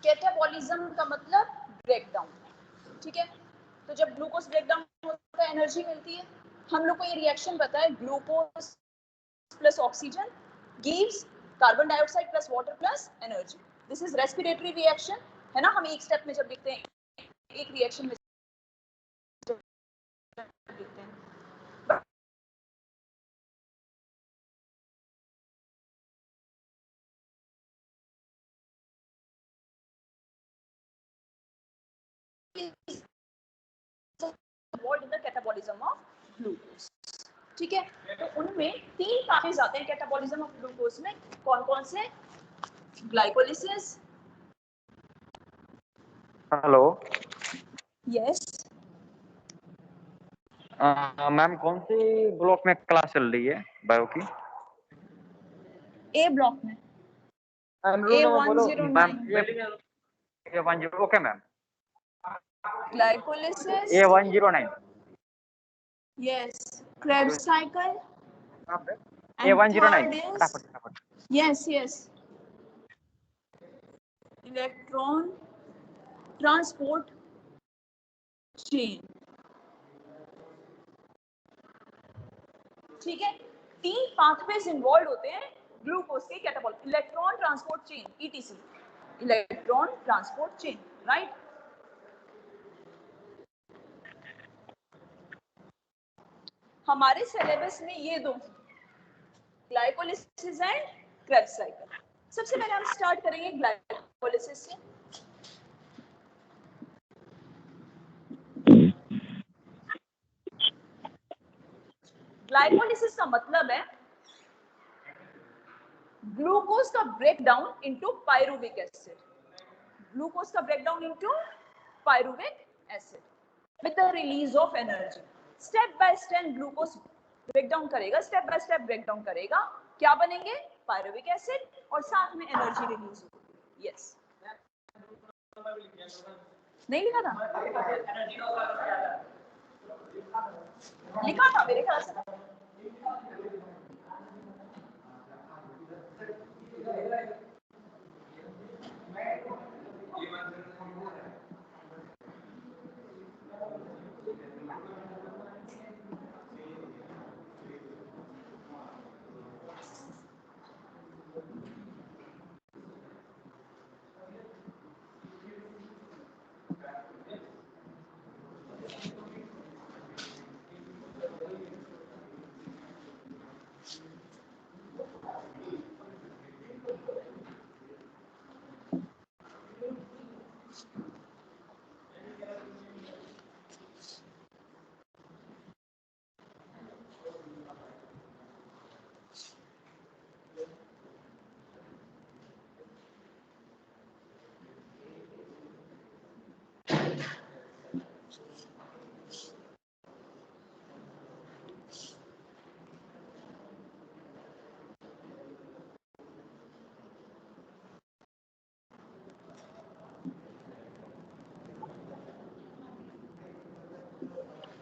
Catabolism का मतलब breakdown, ठीक है। तो जब ग्लूकोज ब्रेकडाउन होता है एनर्जी मिलती है। हम लोग को ये रिएक्शन पता है, glucose plus oxygen gives carbon dioxide plus water plus energy. This is respiratory reaction, है ना। हम एक स्टेप में जब लिखते हैं, एक रिएक्शन में लिखते हैं, involved in the catabolism of glucose, ठीक है। तो उनमें 3 पाथवेज आते हैं कैटाबॉलिज्म ऑफ ग्लूकोज में। कौन कौन से? Glycolysis, hello, yes. मैम कौन से ब्लॉक में क्लास चल रही है बायो की? ए ब्लॉक में, A109। A10, okay ma'am. Glycolysis, A109, yes. Krebs cycle, A109, फटाफट। Yes yes. Electron transport chain, ठीक है। 3 पाथवेज इन्वॉल्व होते हैं ग्लूकोज के catabolism, electron transport chain, ETC, electron transport chain, right. हमारे सिलेबस में ये दो, ग्लाइकोलिसिस एंड क्रेब्स साइकिल। सबसे पहले हम स्टार्ट करेंगे ग्लाइकोलिसिस से। ग्लाइकोलिसिस का मतलब है ग्लूकोज का breakdown into pyruvic acid, glucose का breakdown into pyruvic acid with the release of energy. Step by step glucose breakdown करेगा, स्टेप बाय स्टेप ब्रेकडाउन करेगा, क्या बनेंगे? पायरुविक एसिड, और साथ में एनर्जी रिलीज होगी। यस, नहीं लिखा था? लिखा था मेरे ख्याल से।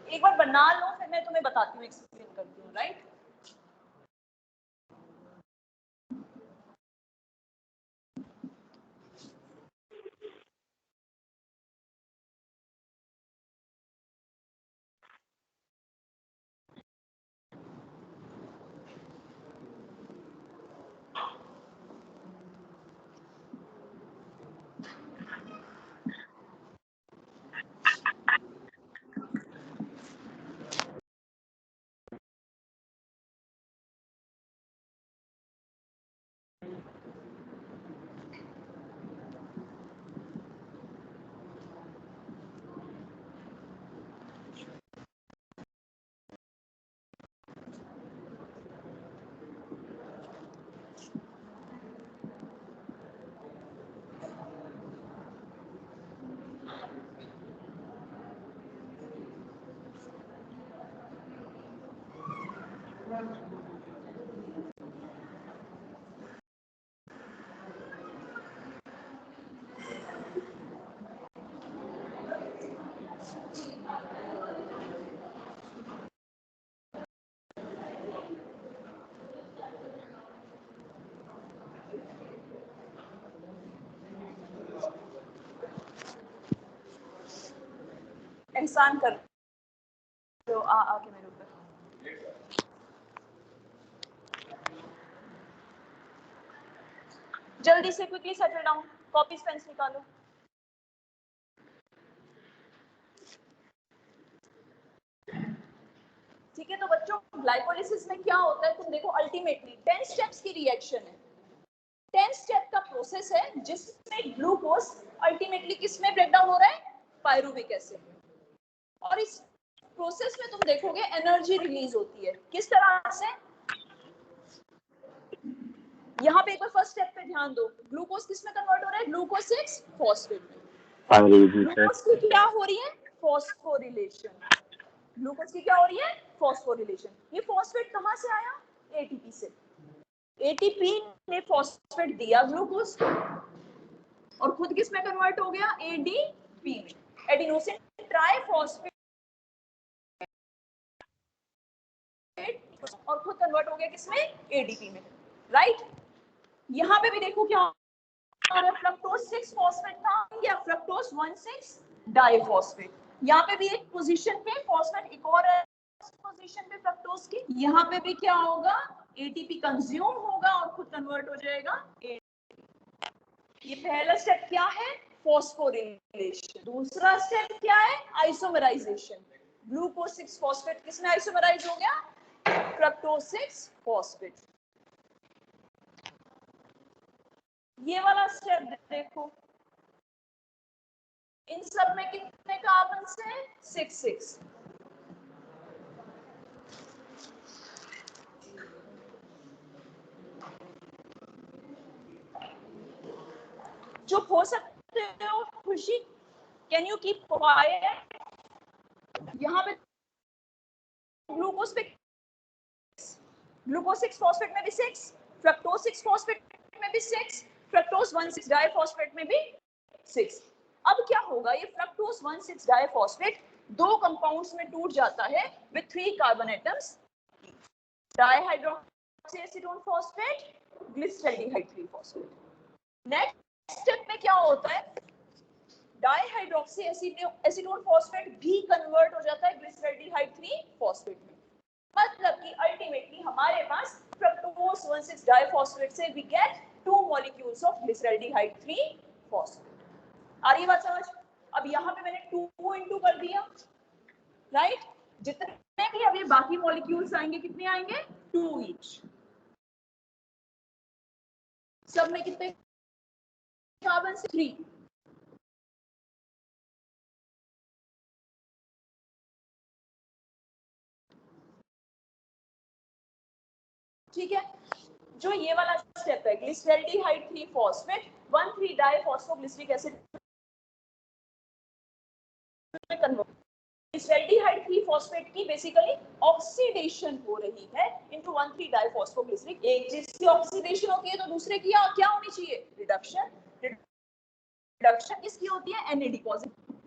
एक बार बना लो, फिर मैं तुम्हें बताती हूँ, एक्सप्लेन करती हूँ, राइट। एहसान कर दो आके मेरे ऊपर। जल्दी से quickly settle down, copies pens निकालो। ठीक है, तो बच्चों ग्लाइकोलिसिस में क्या होता है, तुम देखो अल्टीमेटली 10 स्टेप्स की रिएक्शन है, 10 स्टेप का प्रोसेस है जिसमें ग्लूकोज अल्टीमेटली किसमें ब्रेक डाउन हो रहा है, पायरुविक एसिड में। और इस प्रोसेस में तुम देखोगे एनर्जी रिलीज होती है, किस तरह से, यहाँ पे एक बार फर्स्ट स्टेप पे ध्यान दो, ग्लूकोज किस में कन्वर्ट हो रहा है, ग्लूकोज 6 फॉस्फेट में। ग्लूकोज की क्या हो रही है, फॉस्फोरिलेशन। ग्लूकोज की क्या हो रही है, फॉस्फोरिलेशन। ये फॉस्फेट कहां से आया, एटीपी से। एटीपी ने फॉस्फेट दिया ग्लूकोज और खुद किस में कन्वर्ट हो गया, एडीपी में, एडिनोसिन ट्राइफॉस्फेट, और खुद कन्वर्ट हो गया किसमें, एडीपी में, राइट। यहाँ पे भी देखो क्या हो रहा है, फ्रक्टोज 6 फॉस्फेट था या फ्रक्टोज 1,6 डाइफॉस्फेट। यहाँ पे भी एक पोजीशन पे फॉस्फेट, एक और पोजीशन पे फ्रक्टोज की। यहाँ पे भी क्या होगा, एटीपी कंज्यूम होगा और खुद कन्वर्ट हो जाएगा एटीपी। ये पहला स्टेप क्या है, फॉस्फोरिलेशन। दूसरा स्टेप क्या है, आइसोमराइजेशन। ग्लूकोज 6 फॉस्फेट किसमें आइसोमराइज हो गया, फ्रक्टोज 6 फॉस्फेट। ये वाला स्टेप देखो, इन सब में कितने कार्बन से, 6 चुप हो सकते हो खुशी, कैन यू कीप क्वाइट। यहाँ पे ग्लूकोज पे, ग्लूकोज 6 फॉस्फेट में भी 6, फ्रक्टोज 6 फॉस्फेट में भी 6, फ्रक्टोज 1,6 डाइफॉस्फेट में भी 6। अब क्या होगा, ये फ्रक्टोज 1,6 डाइफॉस्फेट दो कंपाउंड्स में टूट जाता है with 3 carbon atoms, dihydroxy acetone phosphate, glyceraldehyde 3 phosphate. Next step में क्या होता है, डाइहाइड्रोक्सी एसीटोन फॉस्फेट भी कन्वर्ट हो जाता है ग्लिसरॉल्डिहाइड 3 फॉस्फेट में। मतलब कि अल्टीमेटली हमारे पास फ्रक्टोज 1,6 डाइफॉस्फेट से we get 2 molecules of glyceraldehyde 3 phosphate. आ रही बात समझ। अब यहाँ पे मैंने 2 into कर दिया, राइट। जितने भी अब ये बाकी मॉलिक्यूल्स आएंगे कितने आएंगे, 2 ईच। सब में कितने कार्बन, 3। ठीक है, जो ये वाला स्टेप है ग्लिसरॉल्डिहाइड 3 फॉस्फेट 1,3 डाइफॉस्फोग्लिसरिक एसिड में कन्वर्ट। ग्लिसरॉल्डिहाइड 3 फॉस्फेट की बेसिकली ऑक्सीडेशन हो रही है इनटू 1,3 डाइफॉस्फोग्लिसरिक। एक चीज की ऑक्सीडेशन होती है तो दूसरे की क्या होनी चाहिए, रिडक्शन। रिडक्शन किसकी होती है, NAD positive.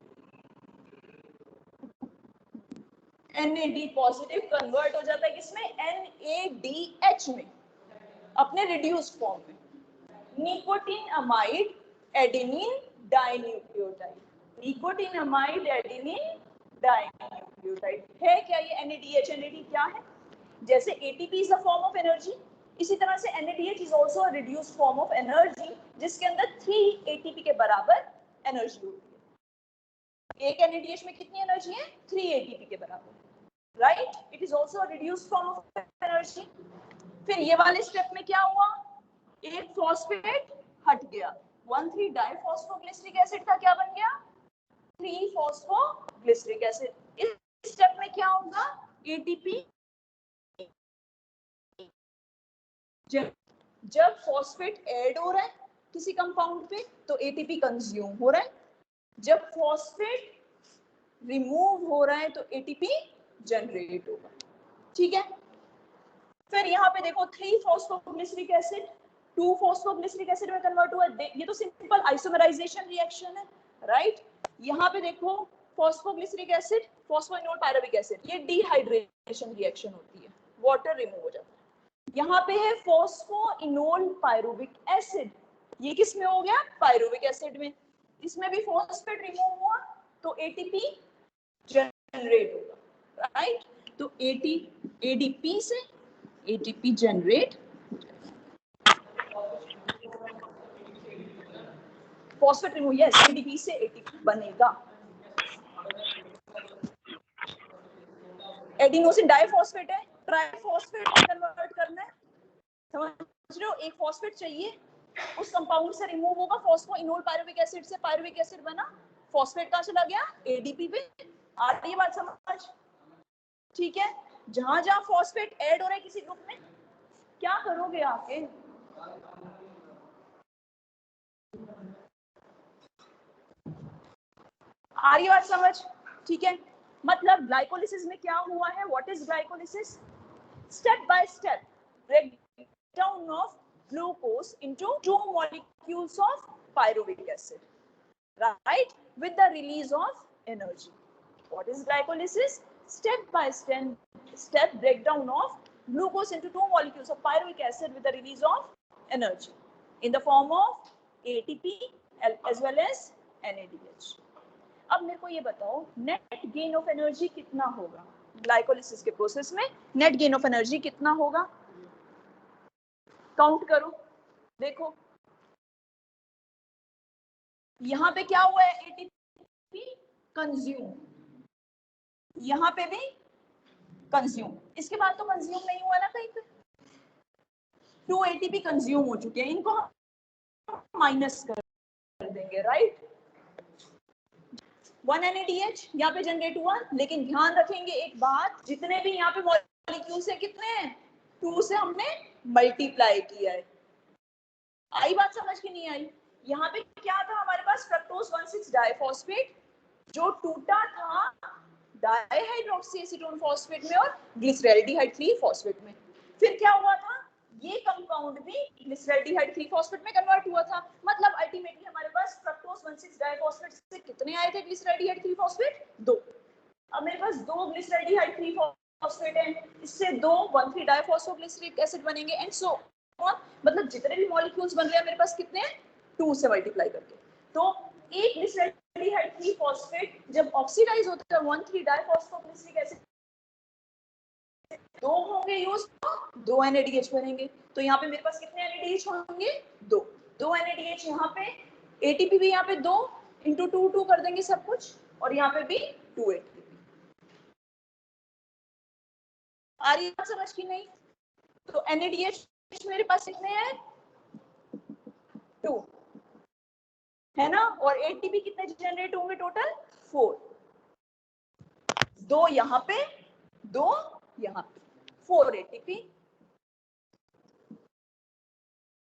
NAD positive convert हो जाता है किसमें, NADH में, अपने रिड्यूस्ड फॉर्म में, nicotine amide adenine dinucleotide. Nicotine amide adenine dinucleotide है क्या ये NADH। NAD क्या है, जैसे ATP is a form of energy, इसी तरह से NADH is also a reduced form of energy जिसके अंदर 3 ATP के बराबर एनर्जी होती है। एक NADH में कितनी एनर्जी है, 3 ATP के बराबर, right. It is also a reduced form of energy. फिर ये वाले स्टेप में क्या हुआ, एक फॉस्फेट हट गया, 1,3 डाइफॉस्फोग्लिसरिक एसिड का क्या बन गया, 3 फॉस्फोग्लिसरिक एसिड। इस स्टेप में क्या होगा, एटीपी, जब फॉस्फेट ऐड हो रहा है किसी कंपाउंड पे तो एटीपी कंज्यूम हो रहा है, जब फॉस्फेट रिमूव हो रहा है तो एटीपी जनरेट होगा। ठीक है, फिर यहाँ पे देखो 3 फॉस्फोग्लिसरिक एसिड 2 फॉस्फोग्लिसरिक एसिड में कन्वर्ट हुआ, ये तो सिंपल आइसोमराइजेशन रिएक्शन है, राइट। यहाँ पे देखो phosphoglyceric acid phosphoenol pyruvic acid, ये डिहाइड्रेशन रिएक्शन होती है, वाटर रिमूव हो जाता है। यहाँ पे है फॉस्फोइनोल पायरुविक एसिड, ये किस में हो गया, पायरुविक एसिड में। इसमें भी फॉस्फेट रिमूव हुआ तो एटीपी जनरेट होगा, राइट। तो एडीपी से ATP generate, phosphate remove, yes, ADP से एटीपी बनेगा। एडिनोसिन डाइफॉस्फेट है, ट्राइफॉस्फेट में कन्वर्ट करना है, समझ रहे हो। एक फॉस्फेट चाहिए, उस कंपाउंड से रिमूव होगा फॉस्फोइनोल पायरुविक एसिड से, पायरुविक एसिड बना, फॉस्फेट कहां चला गया, एडीपी पे। आ रही है बात समझ, ठीक है। जहां जहां फॉस्फेट ऐड हो रहा है किसी ग्रुप में, क्या करोगे आके, आ रही बात समझ, ठीक है। मतलब ग्लाइकोलिसिस में क्या हुआ है, what is glycolysis, step by step breakdown of glucose into 2 molecules of pyruvic acid, right, with the release of energy. What is glycolysis? Step by step breakdown of glucose into 2 molecules of pyruvic acid with the release of energy in the form of ATP as well as NADH. अब मेरे को ये बताओ, net gain of energy कितना होगा glycolysis के process में, net gain of energy कितना होगा, काउंट करो, देखो यहां पे क्या हुआ है, एटीपी कंज्यूम, यहां पे भी कंज्यूम, इसके बाद तो कंज्यूम नहीं हुआ ना कहीं पे, 2 एटीपी कंज्यूम हो चुके हैं, इनको हम माइनस कर देंगे, राइट। 1 NADH यहाँ पे जनरेट हुआ, लेकिन ध्यान रखेंगे एक बात, जितने भी यहाँ पे मॉलिक्यूल्स है कितने हैं, 2 से हमने मल्टीप्लाई किया है। आई बात समझ की नहीं आई। यहाँ पे क्या था हमारे पास, फ्रक्टोज 1,6 डाइफॉस्फेट जो टूटा था डाइहाइड्रोक्सी एसीटोन फॉस्फेट में और ग्लिसरैल्डिहाइड 3 फॉस्फेट में। फिर क्या हुआ था, ये कंपाउंड भी ग्लिसरैल्डिहाइड 3 फॉस्फेट में कन्वर्ट हुआ था। मतलब अल्टीमेटली हमारे पास फ्रक्टोज 1,6 डाइफॉस्फेट से कितने आए थे ग्लिसरैल्डिहाइड 3 फॉस्फेट, 2। अब मेरे पास 2 ग्लिसरैल्डिहाइड 3 फॉस्फेट है, इससे 2 1,3 डाइफॉस्फोग्लिसरिक एसिड बनेंगे एंड सो ऑन। मतलब जितने भी मॉलिक्यूल्स बन रहे हैं मेरे पास कितने हैं, 2 से मल्टीप्लाई करके। तो एक ग्लिसरैल्डिहाइड 3 फॉस्फेट जब ऑक्सीडाइज होता है 1,3 डाइफॉस्फोग्लिसरिक एसिड, 2 होंगे यूज, 2 NADH बनेंगे। तो यहाँ पे मेरे पास कितने NADH होंगे, 2 NADH। यहाँ पे ATP भी यहाँ पे 2 इंटू 2 कर देंगे सब कुछ, और यहाँ पे भी 2 ATP। आ रही है समझ की नहीं। तो NADH मेरे पास कितने हैं, 2 है ना, और ATP कितने जनरेट होंगे टोटल, 4। 2 यहाँ पे, 2 यहाँ पे, 4 ATP,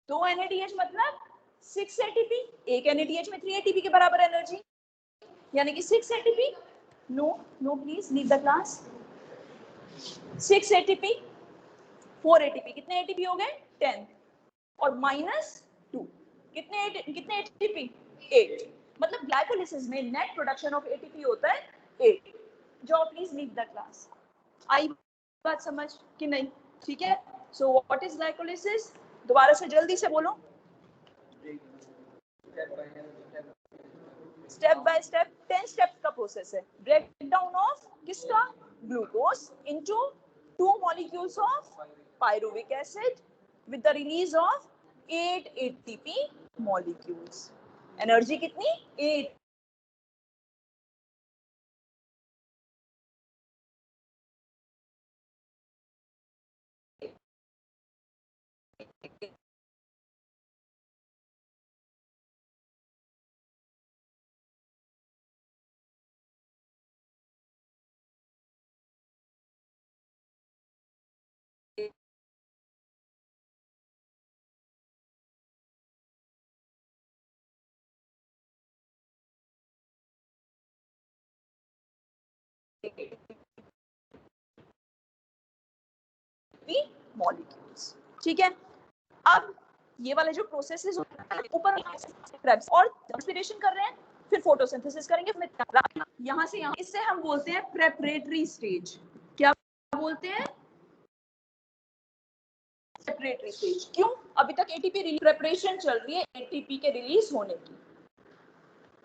2 NADH मतलब 6 ATP, एक NADH में 3 ATP के बराबर एनर्जी, यानी कि 6 ATP, no please leave the class, 6 ATP 4 ATP, कितने ATP हो गए, 10, और -2, कितने ATP, 8। मतलब ग्लाइकोलिसिस में नेट प्रोडक्शन ऑफ ATP होता है 8। जो प्लीज लीव द क्लास। आई बात समझ कि नहीं, ठीक है। सो व्हाट इज ग्लाइकोलिसिस, दोबारा से जल्दी से बोलो, स्टेप बाय स्टेप 10 स्टेप्स का प्रोसेस है, ब्रेक डाउन ऑफ किसका, glucose into 2 molecules of pyruvic acid with the release of 8 ATP molecules. Energy कितनी, 8। मॉलिक्यूल्स, ठीक है। अब ये वाले जो प्रोसेसेस ऊपर और रेस्पिरेशन कर रहे हैं, फिर फोटोसिंथेसिस करेंगे, यहाँ से यहाँ, इससे हम बोलते हैं प्रेपरेटरी स्टेज। क्या बोलते हैं, प्रेपरेटरी स्टेज। क्यों, अभी तक एटीपी प्रेपरेशन चल रही है एटीपी के रिलीज होने की,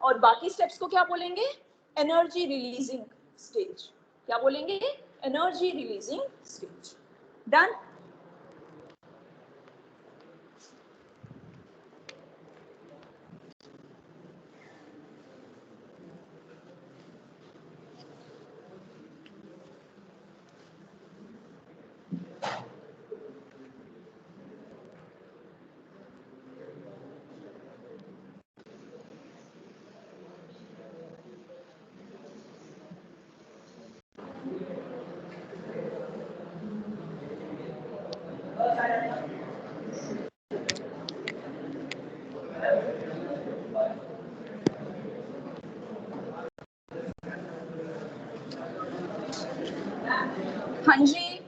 और बाकी स्टेप्स को क्या बोलेंगे, एनर्जी रिलीजिंग स्टेज. क्या बोलेंगे? Energy releasing stage. डन. हाँ जी,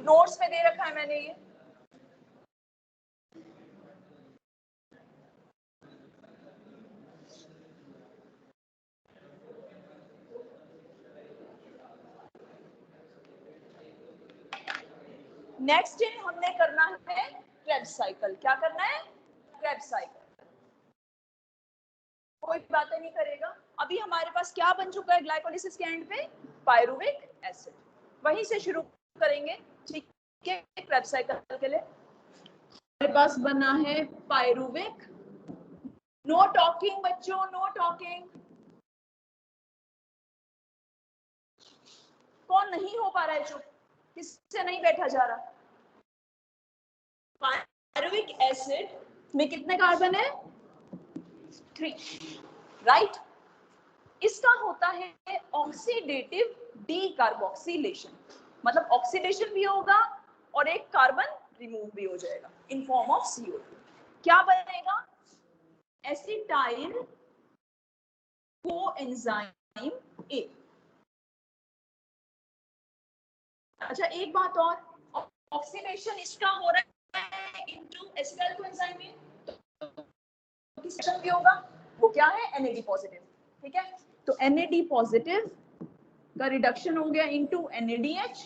नोट्स में दे रखा है मैंने ये. नेक्स्ट इन हमने करना है क्रेब्स साइकिल. क्या करना है? Krebs cycle. कोई बातें नहीं करेगा. अभी हमारे पास क्या बन चुका है ग्लाइकोलिसिस के एंड पे? Pyruvic acid. वहीं से शुरू करेंगे. ठीक है, क्रेब्स साइकिल के लिए हमारे पास बना है पायरुविक. नो टॉकिंग बच्चों, नो टॉकिंग. कौन नहीं हो पा रहा है चुप? किससे नहीं बैठा जा रहा? पायरुविक एसिड में कितने कार्बन है? 3. राइट. इसका होता है ऑक्सीडेटिव डीकार्बोक्सिलेशन. मतलब ऑक्सीडेशन भी होगा और एक कार्बन रिमूव भी हो जाएगा इन फॉर्म ऑफ CO2. क्या बनेगा? Acetyl coenzyme A. अच्छा, एक बात और, ऑक्सीडेशन इसका हो रहा है इनटू एसिटाइल कोएंजाइम A, तो किसका भी होगा? वो क्या है? NAD positive. ठीक है, तो NAD पॉजिटिव का रिडक्शन हो गया इनटू NADH.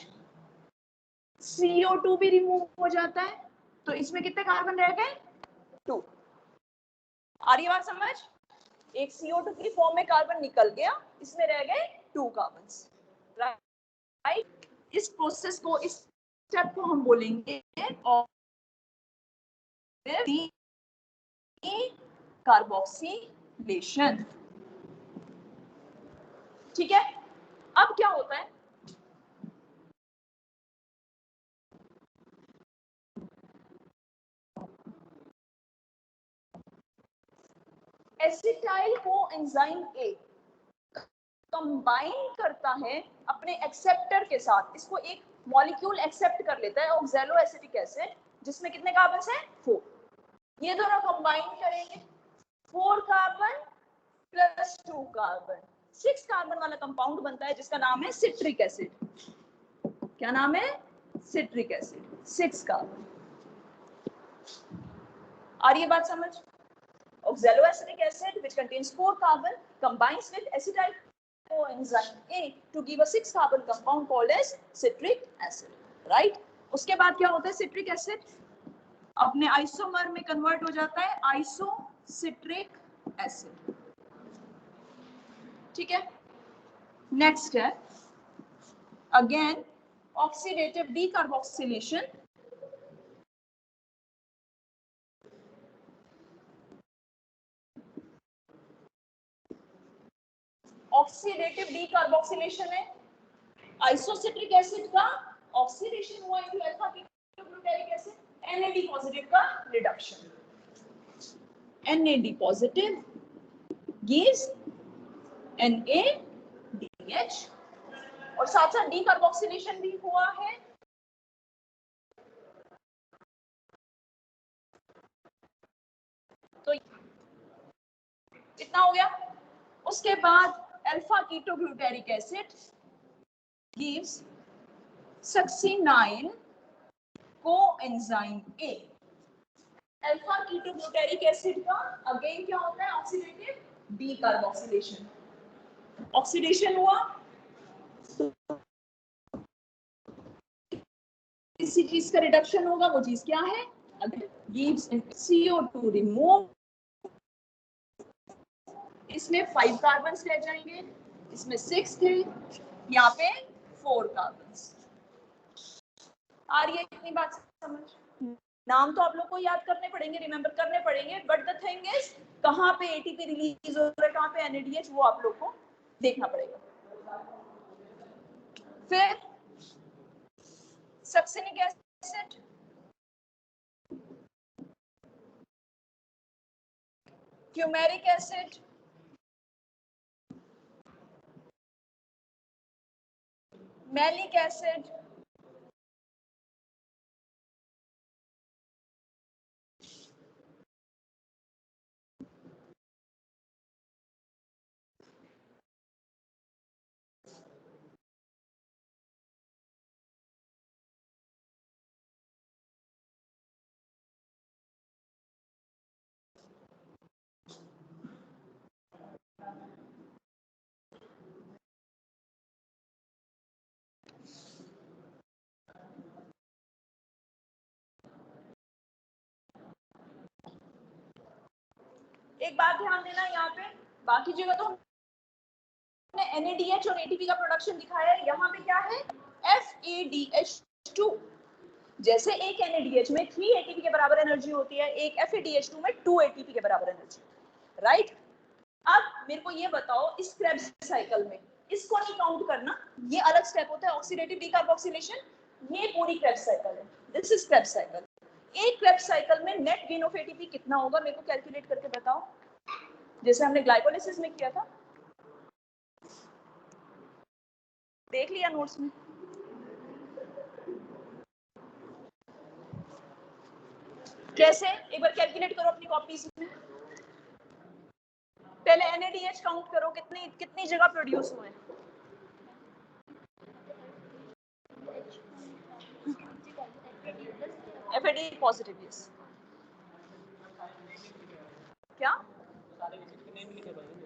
CO2 भी रिमूव हो जाता है, तो इसमें कितने कार्बन रह गए? 2. आ रही बात समझ? एक CO2 की फॉर्म में कार्बन निकल गया, इसमें रह गए 2 कार्बन्स. राइट. इस प्रोसेस को, इस स्टेप को हम बोलेंगे कार्बोक्सिलेशन. ठीक है. अब क्या होता है? एसिटाइल कोएंजाइम A कंबाइन करता है अपने एक्सेप्टर के साथ. इसको एक मॉलिक्यूल एक्सेप्ट कर लेता है, ऑक्सैलो एसिटिक एसिड, जिसमें कितने कार्बन हैं? 4. ये दोनों कंबाइन करेंगे, 4 कार्बन प्लस 2 कार्बन, 6 कार्बन वाला कंपाउंड बनता है जिसका नाम है सिट्रिक एसिड. क्या नाम है? Citric acid. 6 कार्बन. आ रही है बात समझ? Oxaloacetic acid, which contains 4 carbon, combines with acetyl coenzyme A to give a 6 carbon compound called as citric acid. Right? उसके बाद क्या होता है? सिट्रिक एसिड अपने आइसोमर में कन्वर्ट हो जाता है आइसोसिट्रिक एसिड. ठीक है. नेक्स्ट है again oxidative decarboxylation. Oxidative decarboxylation है. आइसोसिट्रिक एसिड का ऑक्सीडेशन हुआ into alpha ketoglutaric acid. NAD positive का reduction. NAD positive gives NADH और साथ साथ डीकार्बोक्सिलेशन भी हुआ है. तो इतना हो गया. उसके बाद alpha ketoglutaric acid gives succinyl coenzyme A. Alpha ketoglutaric acid का अगेन क्या होता है? Oxidative decarboxylation. ऑक्सीडेशन हुआ, किसी चीज का रिडक्शन होगा, वो चीज क्या है? gives CO2 remove. इसमें 5 कार्बन्स रह जाएंगे, इसमें 6 थे, यहाँ पे 4 कार्बन। आ रही है इतनी बात समझ? नाम तो आप लोग को याद करने पड़ेंगे, रिमेम्बर करने पड़ेंगे, बट द थिंग इज कहाँ पे एटीपी रिलीज हो रहा है, कहाँ पे एनएडीएच, वो आप लोग को देखना पड़ेगा। फिर succinic acid, fumaric acid, malic acid, एक बात ध्यान देना यहाँ पे, बाकी जगह तो हमने NADH और ATP का प्रोडक्शन दिखाया है, यहाँ पे क्या है FADH2। जैसे एक NADH में 3 ATP के बराबर एनर्जी होती है, एक FADH2 में 2 ATP के बराबर एनर्जी, राइट। अब मेरे को ये बताओ, इस क्रेब्स साइकिल में इसको नहीं काउंट करना, ये अलग स्टेप होता है ऑक्सीडेटिव डीकार्बोक्सिलेशन, ये पूरी क्रेब्स साइकिल है, दिस इज क्रेब्स साइकिल। एक क्रेब्स साइकिल में नेट गेन ऑफ एटीपी कितना होगा मेरे को कैलकुलेट करके बताओ, जैसे हमने ग्लाइकोलाइसिस में किया था, देख लिया नोट्स में। कैसे, एक बार कैलकुलेट करो अपनी कॉपीज में। पहले NADH काउंट करो, कितनी जगह प्रोड्यूस हुए। FAD positive, yes. क्या,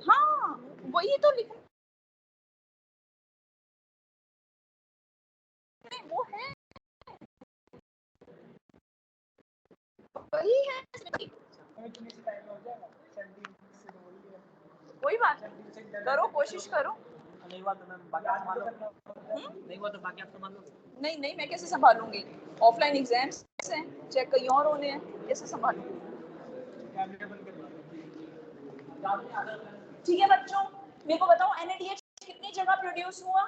हाँ वही तो लिखा, वो है वही है, कोई बात नहीं, करो कोशिश करो। नहीं हुआ तो मैं बाकी आप संभाल लो, नहीं हुआ तो बाकी आप संभाल लो। नहीं नहीं, मैं कैसे संभालूंगी, ऑफलाइन एग्जाम्स हैं, चेक कहीं और होने हैं, कैसे संभालूंगी। ठीक है बच्चों, मेरे को बताओ NADH कितनी जगह प्रोड्यूस हुआ,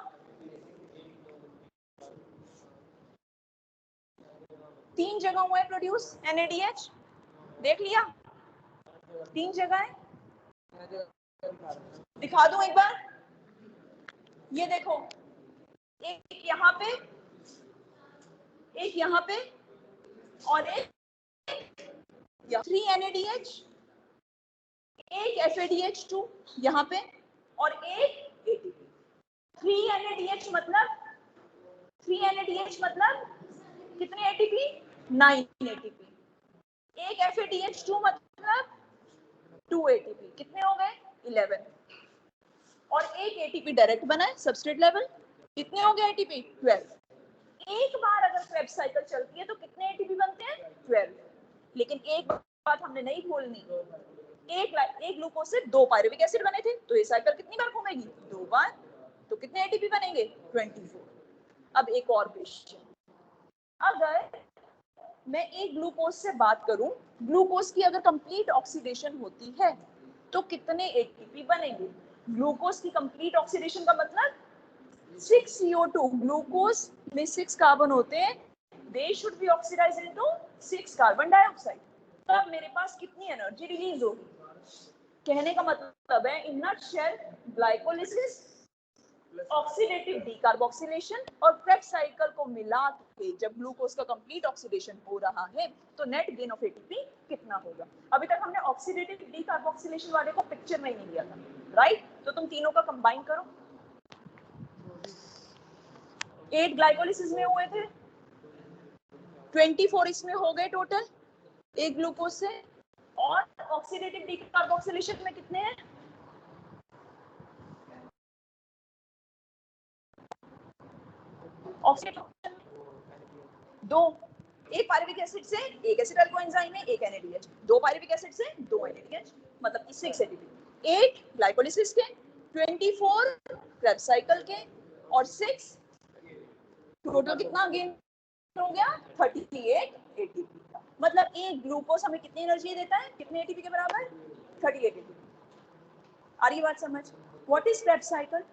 3 जगह हुआ है प्रोड्यूस NADH, देख लिया 3 जगह है, दिखा दूं एक बार, ये देखो, एक यहाँ पे, एक यहाँ पे, और एक 3 NADH, एक FADH2 यहाँ पे, और एक ATP। 3 NADH मतलब, 3 NADH मतलब कितने ATP, 9 ATP। एक FADH2 मतलब 2 ATP, कितने हो गए 11। और एक ATP डायरेक्ट बना है सबस्ट्रेट लेवल, कितने हो गए ATP 12। एक बार अगर क्रेब्स साइकिल चलती है तो कितने ATP बनते हैं 12। लेकिन एक बात हमने नहीं भूलनी, एक ग्लूकोज से 2 पायरुविक एसिड बने थे, तो ये साइकिल कितनी बार घूमेगी 2 बार, तो कितने ATP बनेंगे 24। अब एक और क्वेश्चन, अगर मैं एक ग्लूकोज से बात करूं, ग्लूकोज की अगर कंप्लीट ऑक्सीडेशन होती है तो कितने ATP बनेंगे। ग्लूकोज की कंप्लीट ऑक्सीडेशन का मतलब 6 CO2, ग्लूकोज में 6 कार्बन होते हैं, they should be oxidised into 6 carbon dioxide. तब मेरे पास कितनी एनर्जी रिलीज होगी। कहने का मतलब है in nutshell, glycolysis, oxidative decarboxylation और क्रेब्स साइकिल को मिला के जब ग्लूकोज का कंप्लीट ऑक्सीडेशन हो रहा है तो नेट गेन ऑफ एटीपी कितना होगा। अभी तक हमने ऑक्सीडेटिव डीकार्बोक्सिलेशन वाले को पिक्चर में ही नहीं लिया था, राइट। तो तुम तीनों का कंबाइन करो, 8 ग्लाइकोलाइसिस में हुए थे, 24 इसमें हो गए टोटल एक ग्लूकोज से, और ऑक्सीडेटिव डीकार्बोक्सिलेशन में कितने हैं, ऑक्सीडेटिव 2, एक पायरुविक एसिड से एक एसिटाइल कोएंजाइम में एक NADH, 2 पायरुविक एसिड से 2 NADH, मतलब 6 ATP, 8 ग्लाइकोलाइसिस के 24 क्रेब्स साइकिल के और 6 टोटल कितना गेन हो गया 38 एटीपी का। मतलब एक ग्लूकोज हमें कितनी एनर्जी देता है, कितने एटीपी के बराबर 38 एटीपी। आ रही बात समझ? What is Krebs cycle?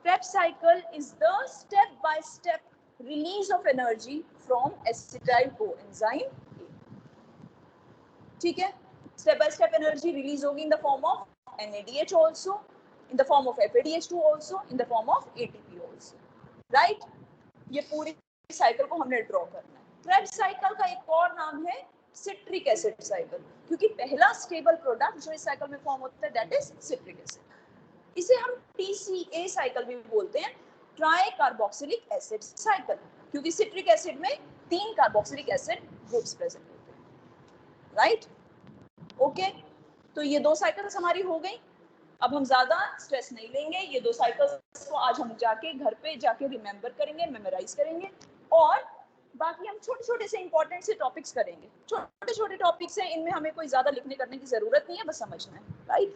Krebs cycle is the step-by-step release of energy from acetyl coenzyme A. ठीक है, step by step energy release होगी in the form of NADH also, in the form of FADH2 also, in the form of ATP also, right? ये पूरी cycle को हमने draw करना है। Krebs cycle का एक और नाम है सिट्रिक एसिड साइकिल, क्योंकि पहला स्टेबल प्रोडक्ट जो इस साइकिल में फॉर्म होता है दैट इज सिट्रिक एसिड। इसे हम TCA साइकिल भी बोलते हैं, ट्राई कार्बोक्सिलिक एसिड साइकिल, क्योंकि सिट्रिक एसिड में 3 कार्बोक्सिलिक एसिड ग्रुप्स प्रेजेंट होते हैं, राइट? ओके, तो ये 2 साइकिल्स हमारी हो गई। अब हम ज्यादा स्ट्रेस नहीं लेंगे, ये 2 साइकिल्स को आज हम जाके घर पे जाके रिमेम्बर करेंगे, मेमोराइज करेंगे, और बाकी हम छोटे छोटे से इंपॉर्टेंट से टॉपिक्स करेंगे। छोटे छोटे टॉपिक्स हैं, इनमें हमें कोई ज्यादा लिखने करने की जरूरत नहीं है, बस समझना है, राइट?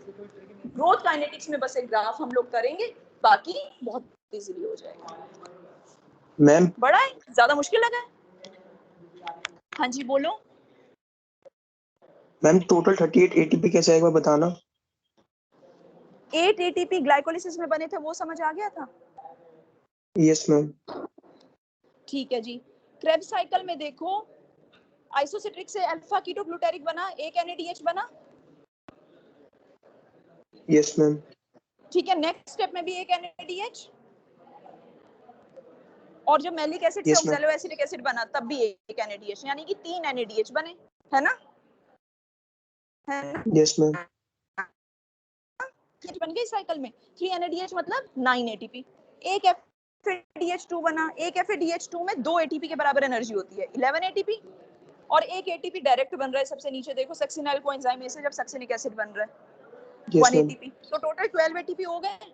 ग्रोथ काइनेटिक्स में बस एक ग्राफ हम लोग करेंगे, बाकी बहुत इजीली हो जाएगा। मैम बड़ा है, ज्यादा मुश्किल लगा है? हाँ जी बोलो। मैम टोटल 38 एटीपी कैसे आएगा बताना। 8 एटीपी ग्लाइकोलिसिस में बने थे, वो समझ आ गया था? Yes ma'am. ठीक है जी। क्रेब्स साइकिल में देखो, आइसोसिट्रिक से अल्फा कीटो ग्लूटारिक बना, एक NADH बना। Yes ma'am. ठीक है, नेक्स्ट स्टेप में भी एक NADH, और जब मैलिक एसिड से Yes, ma'am. ऑक्सैलोएसिटिक एसिड बना तब भी एक NADH, यानी कि 3 NADH बने, है ना? है ना? Yes ma'am. बन गई साइकिल में 3 NADH मतलब 9 ATP। एक FADH2 बना, एक FADH2 में 2 ATP के बराबर एनर्जी होती है, 11 ATP, और एक ATP डायरेक्ट बन रहा है, सबसे नीचे देखो सक्सिनाइल कोएंजाइम A से जब सक्सिनिक एसिड बन रहा है, 1 ATP, तो टोटल 12 ATP हो गए।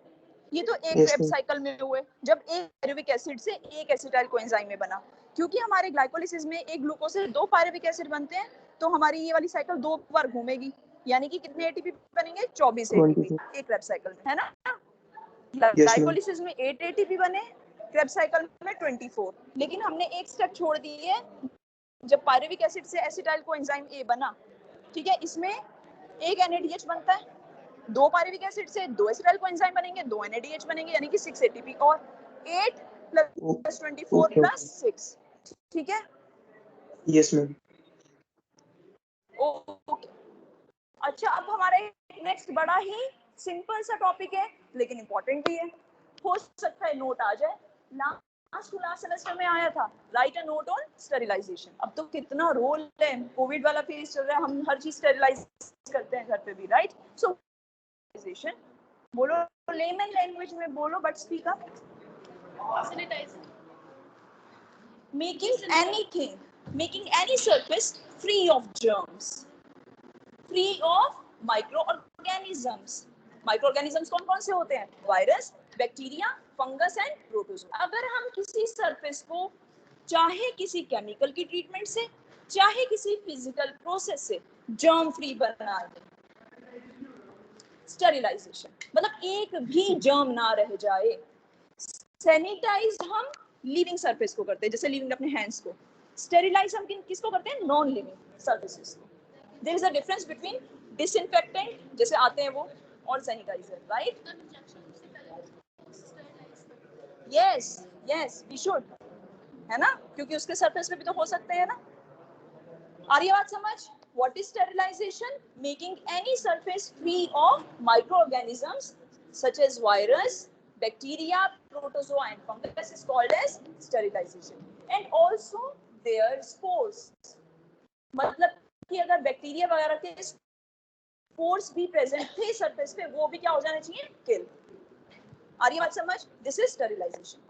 ये तो एक Yes, क्रेब्स ma'am. साइकिल में हुए, जब एक पायरुविक एसिड से एक एसिटाइल कोएंजाइम में बना। क्योंकि हमारे ग्लाइकोलिसिस में एक ग्लूकोज से 2 पायरुविक एसिड बनते हैं, तो हमारी ये वाली साइकिल 2 बार घूमेगी, यानी कि कितने एटीपी बनेंगे 24 एटीपी एक क्रेब्स साइकिल में, है ना? ग्लाइकोलिसिस में 8 एटीपी बने, क्रेब्स साइकिल में 24। लेकिन हमने एक स्टेप छोड़ दी है, जब पायरुविक एसिड से एसिटाइल कोएंजाइम ए बना, ठीक है, इसमें एक NADH बनता है, 2 पायरुविक एसिड से 2 एसिटाइल कोएंजाइम बनेंगे, 2 NADH बनेंगे, यानी कि 6 ATP, और 8 + 24 + 6, ठीक है? Yes ma'am. ओके, अच्छा, अब हमारा नेक्स्ट बड़ा ही सिंपल सा टॉपिक है, लेकिन इंपॉर्टेंट भी है, हो सकता है नोट आ जाए। लास्ट सेमेस्टर में आया था, write a note on sterilisation. अब तो कितना रोल है, कोविड वाला फेज चल रहा है, हम हर चीज स्टेरिलाइज करते हैं घर पे भी, राइट? सो बोलो, लेमन लैंग्वेज में बोलो, but speak up. making any surface free of germs, free of microorganisms। Microorganisms कौन कौन से होते हैं? Virus, bacteria, fungus and protozoa. अगर हम किसी सरफेस को चाहे किसी केमिकल की ट्रीटमेंट से, चाहे किसी फिजिकल प्रोसेस से जर्म फ्री बना दें, स्टेरिलाइजेशन, मतलब एक भी जर्म ना रह जाए। सैनिटाइज हम लिविंग सरफेस को करते हैं, जैसे लिविंग अपने हैंड्स को। स्टेरिलाइज हम किसको करते हैं? नॉन लिविंग सरफेसेस को। There is a difference between disinfectant जैसे आते हैं वो और sanitiser, right? Yes we should, है ना? क्योंकि उसके सरफेस पे भी तो हो सकते हैं ना। आ रही बात समझ? What is sterilization? Making any surface free of microorganisms such as virus, bacteria, protozoa and fungus is called as sterilization. And also their spores. मतलब कि अगर बैक्टीरिया वगैरह के स्पोर्स भी प्रेजेंट थे सरफेस पे, वो भी क्या हो जाने चाहिए? किल। आ रही बात समझ? This is sterilisation.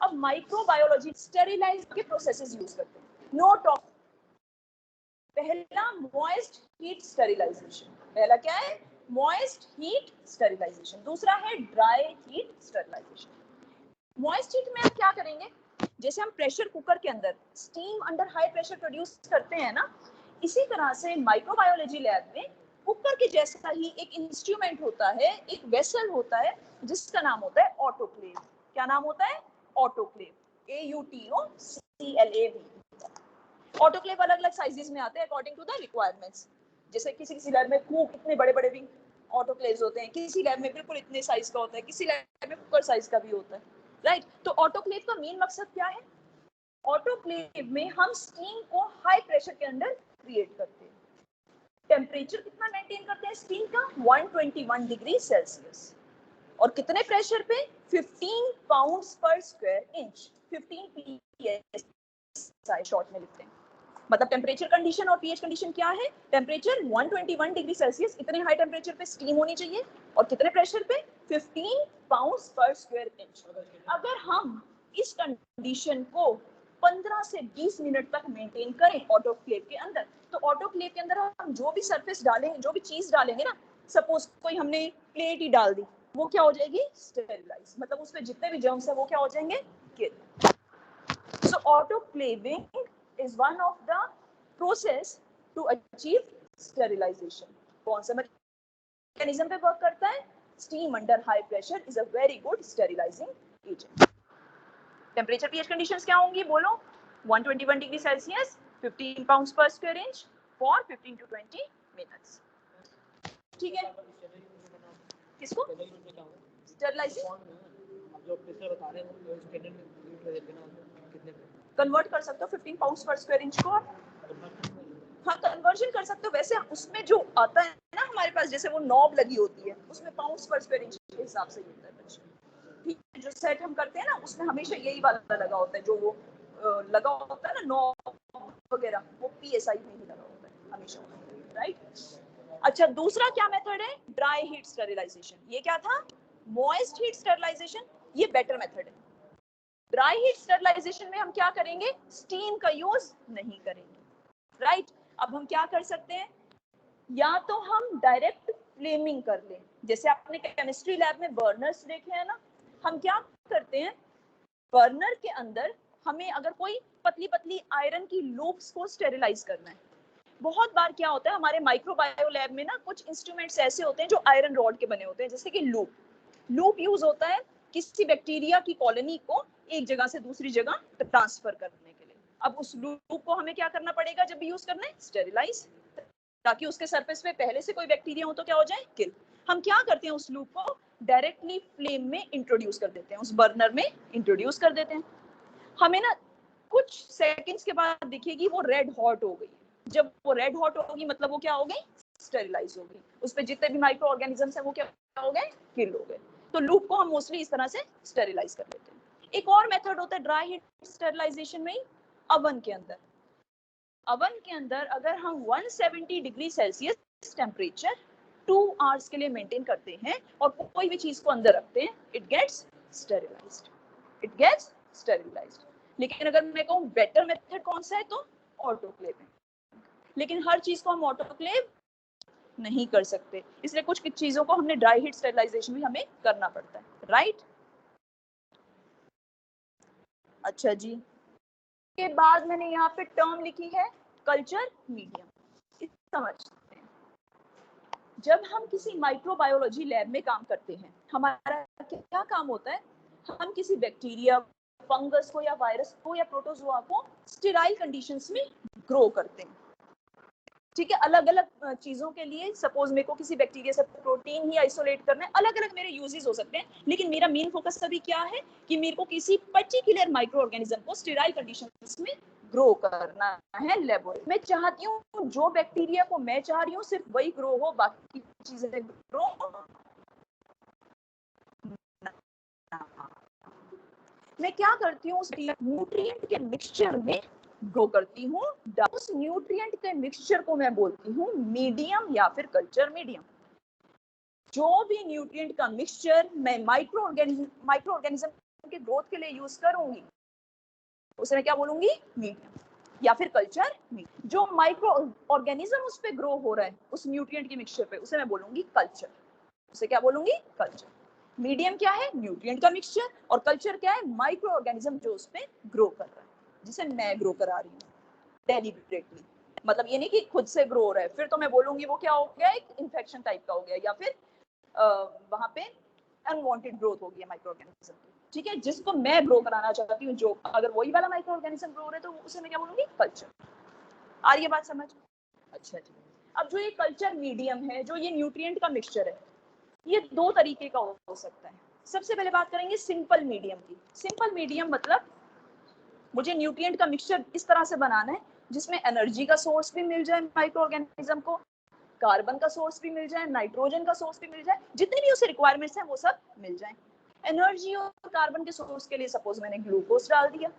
अब माइक्रोबायोलॉजी स्टेरिलाइज के प्रोसेसेस यूज करते हैं। नोट ऑफ पहला मॉइस्ट हीट स्टेरिलाइजेशन। पहला क्या है? Moist heat sterilisation. दूसरा है dry heat sterilisation. Moist heat में आप क्या करेंगे? जैसे हम प्रेशर कुकर के अंदर steam under high pressure produce करते हैं ना, इसी तरह से माइक्रोबायोलॉजी लैब में कुकर के जैसा ही एक इंस्ट्रूमेंट होता है, एक वेसल होता है जिसका नाम होता है ऑटोक्लेव। क्या नाम होता है? Autoclave, AUTOCLAV। ऑटोक्लेव अलग अलग साइजेस में आते हैं अकॉर्डिंग टू द रिक्वायरमेंट्स। जैसे किसी किसी लैब में खूब इतने बड़े बड़े भी ऑटोक्लेव्स होते हैं, किसी लैब में बिल्कुल इतने साइज का होता है, किसी लैब में कुकर साइज का भी होता है, राइट। तो ऑटोक्लेव का मेन मकसद क्या है? ऑटोक्लेव में हम स्टीम को हाई प्रेशर के अंदर क्रिएट करते हैं। टेम्परेचर कितना मेंटेन करते हैं स्टीम का? 121 डिग्री सेल्सियस। और कितने प्रेशर पे? 15 पाउंड्स पर स्क्वायर इंच। 15 psi शॉर्ट में लिखते हैं। मतलब टेम्परेचर कंडीशन और पीएच कंडीशन क्या है? टेम्परेचर 121 डिग्री सेल्सियस, इतने हाई टेम्परेचर पे स्टीम होनी चाहिए, और कितने प्रेशर पे? 15 पाउंड्स पर स्क्वायर इंच। अगर हम इस कंडीशन को 15 से 20 मिनट तक मेंटेन करें ऑटोक्लेव के अंदर, तो ऑटोक्लेव के अंदर हम जो भी सरफेस डालेंगे, जो भी चीज डालेंगे ना, सपोज कोई हमने प्लेट ही डाल दी, वो क्या हो जाएगी? स्टेरिलाइज। मतलब उसमें जितने भी जर्म्स है वो क्या हो जाएंगे? किल। सो autoclaving is one of the process to achieve sterilization. कौन सा मैकेनिज्म पे वर्क करता है? Steam under high pressure is a very good sterilizing agent. Temperature pH conditions क्या होंगी? बोलो। 121 डिग्री सेल्सियस, 15 पाउंड्स पर square inch for 15 to 20 minutes. ठीक है? किसको स्टेरिलाइजिंग जो प्रेशर बता रहे हैं वो स्टैंडर्ड में कितने कन्वर्ट कर सकते हो 15 पाउंड्स पर स्क्वायर इंच को? हाँ, कन्वर्जन कर सकते हो। वैसे उसमें जो आता है ना हमारे पास, जैसे वो नॉब लगी होती है, उसमें पाउंड्स पर स्क्वायर इंच के हिसाब से होता है बच्चे। ठीक है, जो सेट हम करते हैं ना उसमें हमेशा यही वाला लगा होता है, जो वो लगा होता है ना नॉब वगैरह, वो PSI में ही लगा होता है हमेशा, राइट। अच्छा, दूसरा क्या मेथड है? Dry heat sterilisation. ये क्या था? Moist heat sterilisation. ये बेटर मेथड है। ड्राई हीट स्टेरिलाइजेशन में हम क्या करेंगे? स्टीम का यूज नहीं करेंगे, राइट। अब हम क्या कर सकते हैं? या तो हम डायरेक्ट फ्लेमिंग कर लें, जैसे आपने केमिस्ट्री लैब में बर्नर्स देखे हैं ना। हम क्या करते हैं? बर्नर के अंदर हमें अगर कोई पतली पतली आयरन की लूप्स को स्टेरिलाइज करना है, बहुत बार क्या होता है हमारे माइक्रोबायो लैब में ना, कुछ इंस्ट्रूमेंट्स ऐसे होते हैं जो आयरन रॉड के बने होते हैं, जैसे कि लूप यूज होता है किसी बैक्टीरिया की कॉलोनी को एक जगह से दूसरी जगह ट्रांसफर करने के लिए। अब उस लूप को हमें क्या करना पड़ेगा जब भी यूज करना है? स्टेरिलाइज, ताकि उसके सरफेस पे पहले से कोई बैक्टीरिया हो तो क्या हो जाए? किल। हम क्या करते हैं? उस लूप को डायरेक्टली फ्लेम में इंट्रोड्यूस कर देते हैं, उस बर्नर में इंट्रोड्यूस कर देते हैं। हमें ना कुछ सेकंड्स के बाद दिखेगी वो रेड हॉट हो गई। जब वो रेड हॉट होगी मतलब वो क्या हो गई? स्टेरिलाइज हो गई। उस पे जितने भी माइक्रो ऑर्गेनिजम्स हैं वो क्या हो गए? किल हो गए। तो लूप को हम मोस्टली इस तरह से स्टेरिलाइज कर लेते हैं। एक और मेथड होता है ड्राई हीट स्टेरिलाइजेशन में, अवन के अंदर। अवन के अंदर अगर हम 170 डिग्री सेल्सियस टेम्परेचर 2 आवर्स के लिए मेंटेन करते हैं और कोई भी चीज को अंदर रखते हैं, it gets sterilised, it gets sterilised. लेकिन अगर मैं कहूँ बेटर मेथड कौन सा है, तो ऑटोक्लेव है। लेकिन हर चीज को हम ऑटोक्लेव नहीं कर सकते, इसलिए कुछ कुछ चीजों को हमने ड्राई हीट स्टेरिलाइजेशन भी हमें करना पड़ता है, राइट। अच्छा जी, के बाद मैंने यहाँ पे टर्म लिखी है कल्चर मीडियम। समझते हैं, जब हम किसी माइक्रोबायोलॉजी लैब में काम करते हैं, हमारा क्या काम होता है? हम किसी बैक्टीरिया, फंगस को या वायरस को या प्रोटोजोआ को स्टेराइल कंडीशंस में ग्रो करते हैं। ठीक है, अलग अलग चीजों के लिए, सपोज मेरे को किसी बैक्टीरिया से प्रोटीन ही आइसोलेट करना है, अलग अलग मेरे यूजेस हो सकते हैं, लेकिन मेरा मेन फोकस अभी क्या है कि मेरे को किसी पर्टिकुलर माइक्रो ऑर्गेनिज्म को स्टेराइल कंडीशंस में ग्रो करना है लेबोरेटरी। मैं चाहती हूँ जो बैक्टीरिया को मैं चाह रही हूँ सिर्फ वही ग्रो हो, बाकी चीजें ग्रो मैं क्या करती हूँ? उस न्यूट्रिएंट के मिक्सचर में ग्रो करती हूँ। उस न्यूट्रिएंट के मिक्सचर को मैं बोलती हूँ मीडियम या फिर कल्चर मीडियम। जो भी न्यूट्रिएंट का मिक्सचर मैं माइक्रो ऑर्गेनिज्म के ग्रोथ के लिए यूज करूंगी, उसे मैं क्या बोलूंगी? मीडियम या फिर कल्चर मीडियम। जो माइक्रो ऑर्गेनिज्म उस पे ग्रो हो रहा है उस न्यूट्रिएंट के मिक्सचर पे, उसे मैं बोलूंगी कल्चर। उसे क्या बोलूंगी? कल्चर। मीडियम क्या है? न्यूट्रिएंट का मिक्सचर। और कल्चर क्या है? माइक्रो ऑर्गेनिज्म जो उसमें ग्रो कर रहा है, जिसे मैं ग्रो करा रही हूँ डेलिबरेटली। मतलब ये नहीं कि खुद से ग्रो हो रहा है, फिर तो मैं बोलूंगी वो क्या हो गया, एक इन्फेक्शन टाइप का हो गया, या फिर वहां पे अनवांटेड ग्रोथ हो गई है माइक्रो ऑर्गेनिज्म की। ठीक है, जिसको मैं ग्रो कराना चाहती हूँ, जो अगर वही वाला माइक्रो ऑर्गेनिज्म ग्रो हो रहा है तो उसे मैं क्या बोलूंगी? कल्चर। आ रही है बात समझ? अच्छा जी। अब जो ये कल्चर मीडियम है, जो ये न्यूट्रिएंट का मिक्सचर है, ये दो तरीके का हो सकता है। सबसे पहले बात करेंगे सिंपल मीडियम की। सिंपल मीडियम मतलब मुझे न्यूट्रिएंट का मिक्सचर इस तरह से बनाना है जिसमें एनर्जी का सोर्स भी मिल जाए माइक्रो ऑर्गेनिज्म को, कार्बन का सोर्स भी मिल जाए, नाइट्रोजन का सोर्स भी मिल जाए, जितनी भी उसे रिक्वायरमेंट्स हैं वो सब मिल जाए। एनर्जी और कार्बन के सोर्स के लिए सपोज मैंने ग्लूकोज डाल दिया,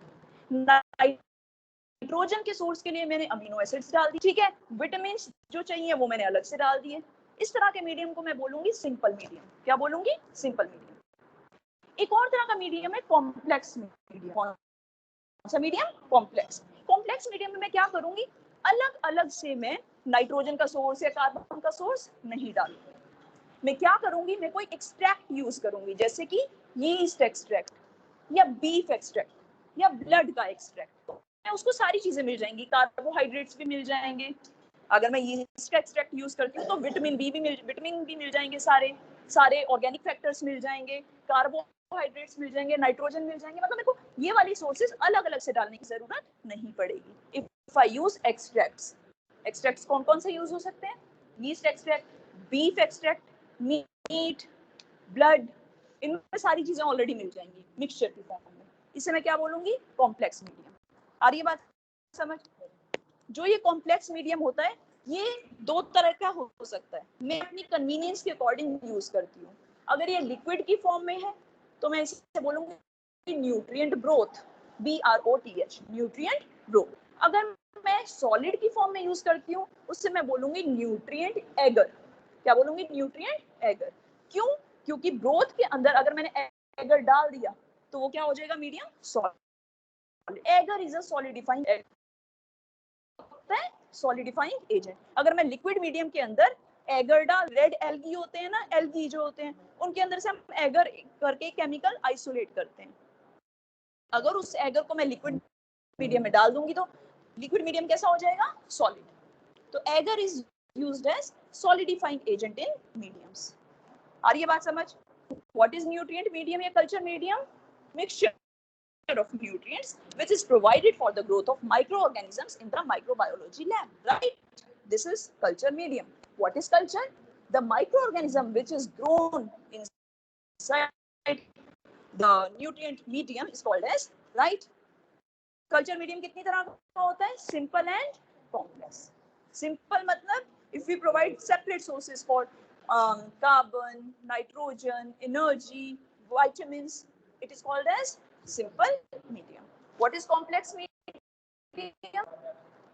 नाइट्रोजन के सोर्स के लिए मैंने अमीनो एसिड्स डाल दी, ठीक है, विटामिन जो चाहिए वो मैंने अलग से डाल दिए। इस तरह के मीडियम को मैं बोलूंगी सिंपल मीडियम। क्या बोलूंगी? Simple medium. एक और तरह का मीडियम है कॉम्प्लेक्स मीडियम। कौन सा मीडियम? कॉम्प्लेक्स। कॉम्प्लेक्स मीडियम में मैं क्या करूंगी? अलग अलग से मैं नाइट्रोजन का सोर्स या कार्बन का सोर्स नहीं डालूंगी। मैं क्या करूंगी? मैं कोई एक्सट्रैक्ट यूज करूंगी, जैसे कि यीस्ट एक्सट्रैक्ट या बीफ एक्सट्रैक्ट या ब्लड का एक्सट्रैक्ट। मैं उसको सारी चीजें मिल जाएंगी, कार्बोहाइड्रेट्स भी मिल जाएंगे। अगर मैं यीस्ट एक्सट्रैक्ट यूज करती हूँ तो विटामिन भी मिल जाएंगे, सारे ऑर्गेनिक फैक्टर्स मिल जाएंगे, कार्बोहाइड्रेट्स मिल जाएंगे, नाइट्रोजन मिल जाएंगे। मतलब मेरे को ये वाली सोर्सेज अलग अलग से डालने की जरूरत नहीं पड़ेगी if I use extracts. Extracts कौन कौन से यूज हो सकते हैं? Yeast extract, beef extract, meat, blood, इनमें सारी चीजें ऑलरेडी मिल जाएंगी मिक्सचर की फॉर्म में। इसे मैं क्या बोलूंगी? Complex medium. आ रही है बात समझ? जो ये कॉम्प्लेक्स मीडियम होता है ये दो तरह का हो सकता है, मैं अपनी कन्वीनियंस के अकॉर्डिंग यूज करती हूँ। अगर ये लिक्विड की फॉर्म में है तो मैं इसे बोलूंगी nutrient broth, BROTH, nutrient broth. अगर मैं सॉलिड की फॉर्म में यूज करती हूँ उससे मैं बोलूंगी न्यूट्रिएंट एगर। क्या बोलूंगी? Nutrient agar. क्यों? क्योंकि ब्रोथ के अंदर अगर मैंने एगर डाल दिया तो वो क्या हो जाएगा? Medium solid. Agar is a solidifying solidifying agent. अगर मैं लिक्विड मीडियम के अंदर एगर डाल, रेड एल्गी होते हैं ना, एल्गी जो होते हैं उनके अंदर से हम एगर करके केमिकल आइसोलेट करते हैं। अगर उस एगर को मैं लिक्विड मीडियम में डाल दूंगी तो लिक्विड मीडियम कैसा हो जाएगा? सॉलिड। तो agar is used as solidifying agent in mediums. आ रही है बात समझ? व्हाट इज न्यूट्रिएंट मीडियम या culture medium? Mixture of nutrients which is provided for the growth of microorganisms in the microbiology lab, right? This is culture medium. What is culture? The microorganism which is grown inside the nutrient medium is called as, right? Culture medium कितनी तरह का होता है? Simple and complex. Simple मतलब if we provide separate sources for carbon, nitrogen, energy, vitamins, it is called as simple medium. What is complex medium?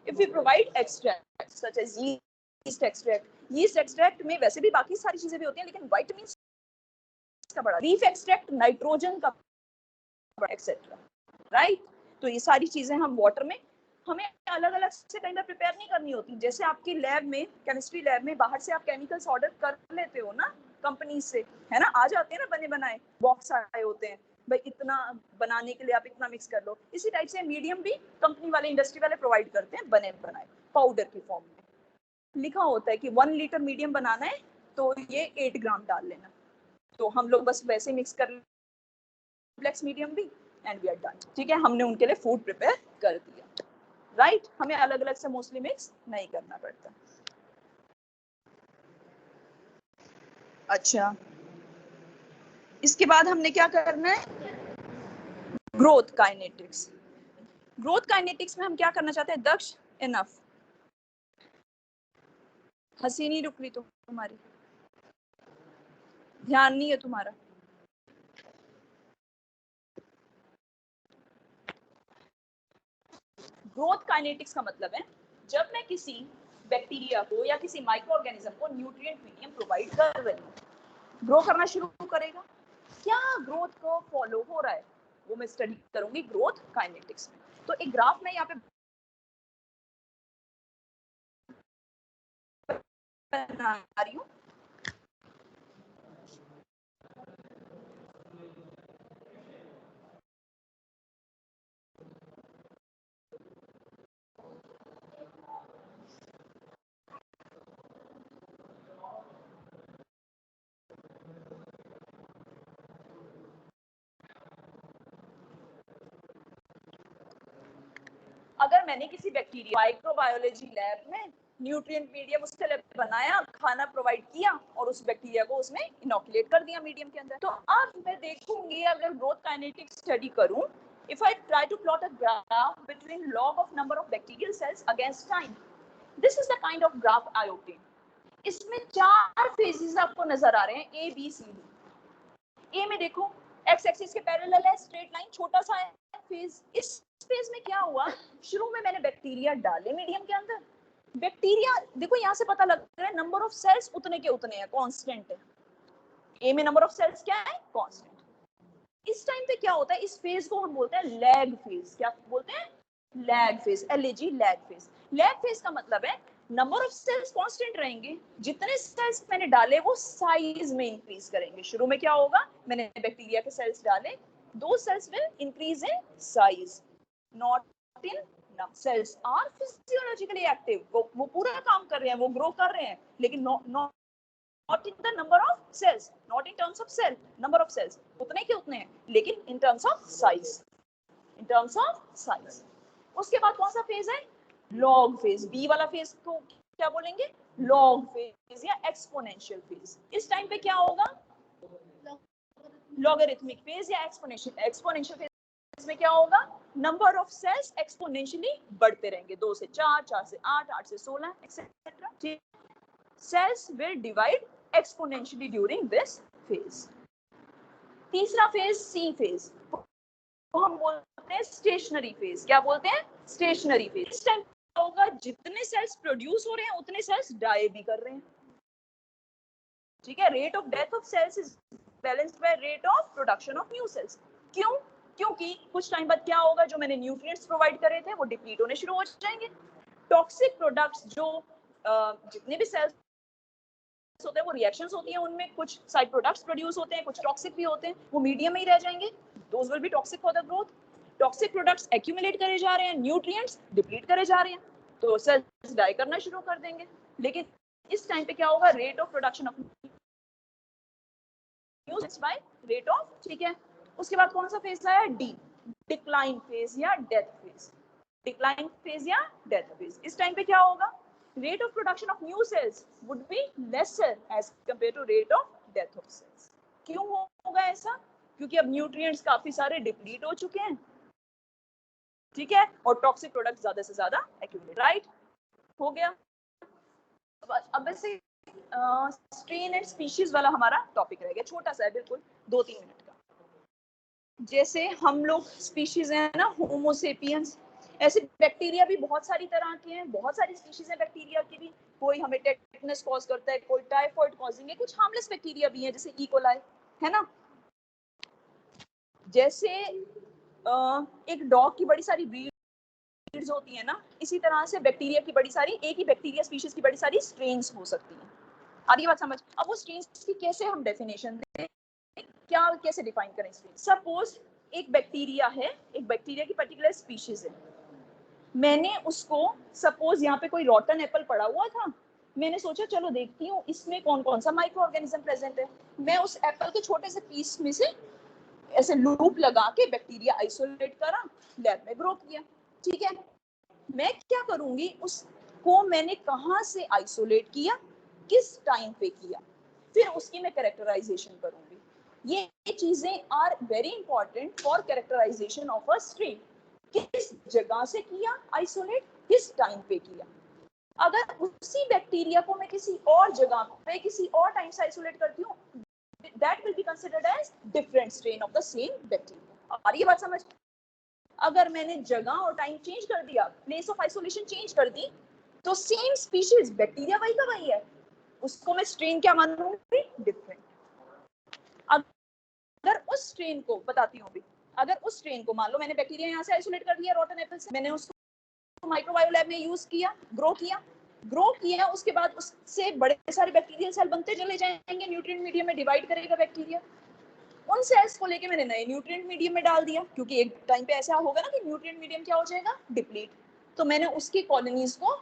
If we provide extracts such as yeast extract, yeast extract में वैसे भी बाकी सारी चीजें भी होती हैं लेकिन vitamins का बड़ा, beef extract नाइट्रोजन का बड़ा, एक्सेट्रा, राइट? तो ये सारी चीजें हम वाटर में हमें अलग अलग से कई बार प्रिपेयर नहीं करनी होती। जैसे आपकी लैब में, केमिस्ट्री लैब में बाहर से आप केमिकल्स ऑर्डर कर लेते हो ना कंपनी से, है ना, आ जाते हैं ना बने बनाए, बॉक्स आए होते हैं, भाई इतना बनाने के लिए आप इतना मिक्स कर लो। इसी टाइप से मीडियम भी कंपनी वाले, इंडस्ट्री वाले प्रोवाइड करते हैं बने बनाए पाउडर की फॉर्म में। लिखा होता है कि 1 लीटर मीडियम बनाना है तो ये 8 ग्राम डाल लेना। तो हम लोग बस वैसे मिक्स कर कॉम्प्लेक्स मीडियम भी एंड वी आर डन। ठीक है, हमने उनके लिए फूड प्रिपेयर कर दिया, राइट? हमें अलग अलग से मोस्टली मिक्स नहीं करना पड़ता। अच्छा, इसके बाद हमने क्या करना है? Growth kinetics. ग्रोथ काइनेटिक्स में हम क्या करना चाहते हैं? दक्ष, इनफ। हंसी नहीं रुक रही तो तुम्हारी, ध्यान नहीं है तुम्हारा। ग्रोथ काइनेटिक्स का मतलब है जब मैं किसी बैक्टीरिया को या किसी माइक्रो ऑर्गेनिज्म को न्यूट्रिएंट मीडियम प्रोवाइड कर रही हूँ, ग्रो करना शुरू करेगा। क्या ग्रोथ को फॉलो हो रहा है वो मैं स्टडी करूंगी ग्रोथ काइनेटिक्स में। तो एक ग्राफ में यहाँ पे बना रही हूँ। अगर मैंने किसी बैक्टीरिया माइक्रोबायोलॉजी लैब में न्यूट्रिएंट मीडियम उसके लिए बनाया, खाना प्रोवाइड किया और उस बैक्टीरिया को उसमें इनोकुलेट कर दिया मीडियम के अंदर, तो अब मैं देखूंगी अगर ग्रोथ काइनेटिक्स स्टडी करूं, if I try to plot a graph between log of number of bacterial cells against time, this is the kind of graph I obtain. इसमें 4 फेजेस आपको नजर आ रहे हैं, ए बी सी डी। ए में देखो x axis के parallel है, straight line, छोटा सा है फेज। इस फेज में क्या हुआ, शुरू में मैंने बैक्टीरिया डाले मीडियम के अंदर, बैक्टीरिया देखो यहाँ से पता लग रहा है नंबर ऑफ सेल्स उतने के उतने हैं, कांस्टेंट है। ए में नंबर ऑफ सेल्स क्या है, कांस्टेंट। इस टाइम पे क्या होता है, इस फेज को हम बोलते हैं लैग फेज। क्या बोलते हैं, लैग फेज, एलएजी लैग फेज। लैग फेज का मतलब है नंबर ऑफ सेल्स कांस्टेंट रहेंगे, जितने सेल्स मैंने डाले वो साइज में इंक्रीज करेंगे। शुरू में क्या होगा, मैंने बैक्टीरिया के सेल्स डाले, दो cells will increase in size, not in number. Cells are physiologically active, वो पूरा काम कर रहे हैं, वो ग्रो कर रहे हैं, लेकिन not in the number of cells, not in terms of cell number of cells, उतने के उतने हैं, लेकिन in terms of size, in terms of size। उसके बाद कौन सा फेज है, लॉग फेज। बी वाला फेज को क्या बोलेंगे, लॉग फेज या एक्सपोनेंशियल फेज। इस टाइम पे क्या होगा, लॉगरिथमिक फेज या एक्सपोनेंशियल फेज में क्या होगा, नंबर ऑफ सेल्स एक्सपोनेंशियली बढ़ते रहेंगे, 2 से 4, 4 से 8, 8 से 16 एक्सेट्रा। ठीक, cells will divide exponentially during this phase। तीसरा फेज सी फेज को हम बोलते हैं स्टेशनरी फेज। क्या बोलते हैं, स्टेशनरी फेज। इस टाइम होगा जितने सेल्स प्रोड्यूस हो रहे हैं उतने सेल्स डाई भी कर रहे हैं। ठीक है, rate of death of cells is balanced by rate of production of new cells. क्यों, क्योंकि कुछ टाइम बाद क्या होगा, जो मैंने न्यूट्रिएंट्स प्रोवाइड करे थे वो डिप्लीट होने शुरू हो जाएंगे। टॉक्सिक प्रोडक्ट्स जो जितने भी सेल्स होते हैं वो रिएक्शंस होती हैं, उनमें कुछ साइड प्रोडक्ट्स प्रोड्यूस होते हैं, कुछ टॉक्सिक भी होते हैं, वो मीडियम में ही रह जाएंगे, those will be toxic for the growth. Toxic products accumulate करे जा रहे हैं, न्यूट्रिएंट्स डिप्लीट करे जा रहे हैं, तो सेल्स डाई करना शुरू कर देंगे। लेकिन इस टाइम पे क्या होगा, rate of production of new sales bye rate of. ठीक है, उसके बाद कौन सा फेज आया, डी, डिक्लाइन फेज या डेथ फेज। डिक्लाइन फेज या डेथ फेज। इस टाइम पे क्या होगा, rate of production of new cells would be lesser as compared to rate of death of cells। क्यों होगा ऐसा, क्योंकि अब न्यूट्रिएंट्स काफी सारे डिप्लीट हो चुके हैं, ठीक है, और टॉक्सिक प्रोडक्ट ज्यादा से ज्यादा एक्यूमुलेट, राइट, हो गया। अब ऐसे स्ट्रेन एंड स्पीशीज वाला हमारा टॉपिक रह गया, छोटा सा है बिल्कुल, 2-3 मिनट का। जैसे हम लोग स्पीशीज है ना, होमो सेपियंस, ऐसे बैक्टीरिया भी बहुत सारी तरह के हैं, बहुत सारी स्पीशीज हैं बैक्टीरिया की भी। कोई हमें टेटनस कॉज करता है, कोई टाइफॉइड कॉजिंग है, कुछ हार्मलेस बैक्टीरिया भी हैं जैसे ई कोलाई, है ना। जैसे एक डॉग की बड़ी सारी ब्रीड्स होती है ना, इसी तरह से बैक्टीरिया की बड़ी सारी, एक ही बैक्टीरिया स्पीशीज की बड़ी सारी स्ट्रेन्स हो सकती हैं। आ रही बात समझ। अब वो स्ट्रेन्स की कैसे हम डेफिनेशन दें, क्या कैसे डिफाइन करें स्ट्रेन। सपोज एक बैक्टीरिया है, एक बैक्टीरिया की पर्टिकुलर स्पीशीज है, मैंने उसको, सपोज यहाँ पे कोई रॉटन एप्पल पड़ा हुआ था, मैंने सोचा चलो देखती हूँ इसमें कौन कौन सा माइक्रो ऑर्गेनिज्म प्रेजेंट है। मैं उस एप्पल के छोटे से पीस में से ऐसे लूप लगा के बैक्टीरिया आइसोलेट करा, लैब में ग्रो किया। ठीक है, मैं क्या करूंगी, उसको मैंने कहाँ से आइसोलेट किया, किस टाइम पे किया, फिर उसकी मैं कैरेक्टराइजेशन करूंगी। ये चीजें are very important for characterisation of a strain. किस जगह से किया आइसोलेट, किस टाइम पे किया। अगर उसी बैक्टीरिया को मैं किसी और जगह पे किसी और टाइम से आइसोलेट करती हूँ, that will be considered as different strain of the same bacteria। और ये बात समझ। अगर मैंने जगह और टाइम चेंज कर दिया, प्लेस ऑफ आइसोलेशन चेंज कर दी, तो सेम स्पीशीज बैक्टीरिया वही का वही है, उसको मैं स्ट्रेन क्या मानूंगी, डिफरेंट। अगर उस स्ट्रेन को बताती हूँ भी, अगर उस स्ट्रेन को मान लो मैंने बैक्टीरिया यहाँ से आइसोलेट कर दिया रॉटन एप्पल से, मैंने उसको माइक्रोबायो लैब में यूज किया, ग्रो किया, उसके बाद उससे बड़े सारे बैक्टीरियल सेल बनते चले जाएंगे, न्यूट्रिएंट मीडियम में डिवाइड करेगा बैक्टीरिया। उन सेल्स को लेके मैंने नए न्यूट्रिएंट मीडियम में डाल दिया, क्योंकि एक टाइम पे ऐसा होगा ना कि न्यूट्रिएंट मीडियम क्या हो जाएगा, डिप्लीट। तो मैंने उसकी कॉलोनीज को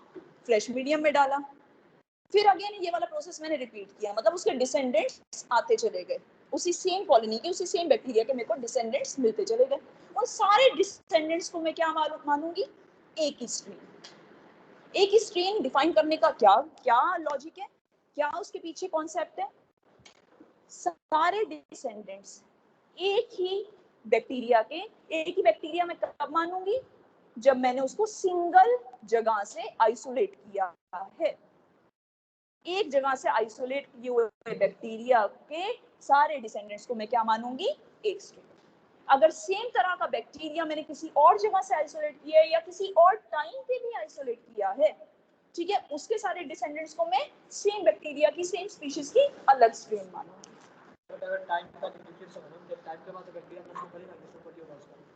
फ्रेश मीडियम में डाला, फिर अगेन ये वाला प्रोसेस मैंने रिपीट किया, मतलब उसके डिसेंडेंट्स आते चले गए, उसी सेम कॉलोनी के, उसी सेम बैक्टीरिया के मेरे को डिसेंडेंट्स मिलते चले गए। उन सारे डिसेंडेंट्स को मैं क्या मानूंगी, एक ही स्ट्रेन। एक ही स्ट्रेन डिफाइन करने का क्या क्या लॉजिक है, क्या उसके पीछे कॉन्सेप्ट है? सारे डिसेंडेंट्स एक ही बैक्टीरिया के, एक ही बैक्टीरिया में कब मानूंगी? जब मैंने उसको सिंगल जगह से आइसोलेट किया है। एक जगह से आइसोलेट किए हुए बैक्टीरिया के सारे डिसेंडेंट्स को मैं क्या मानूंगी? एक स्ट्रेन। अगर सेम तरह का बैक्टीरिया मैंने किसी और जगह से आइसोलेट किया है या किसी और टाइम पे भी आइसोलेट किया है, ठीक है, उसके सारे डिसेंडेंट्स को मैं सेम बैक्टीरिया की, सेम स्पीशीज की अलग स्ट्रेन मानूंगी।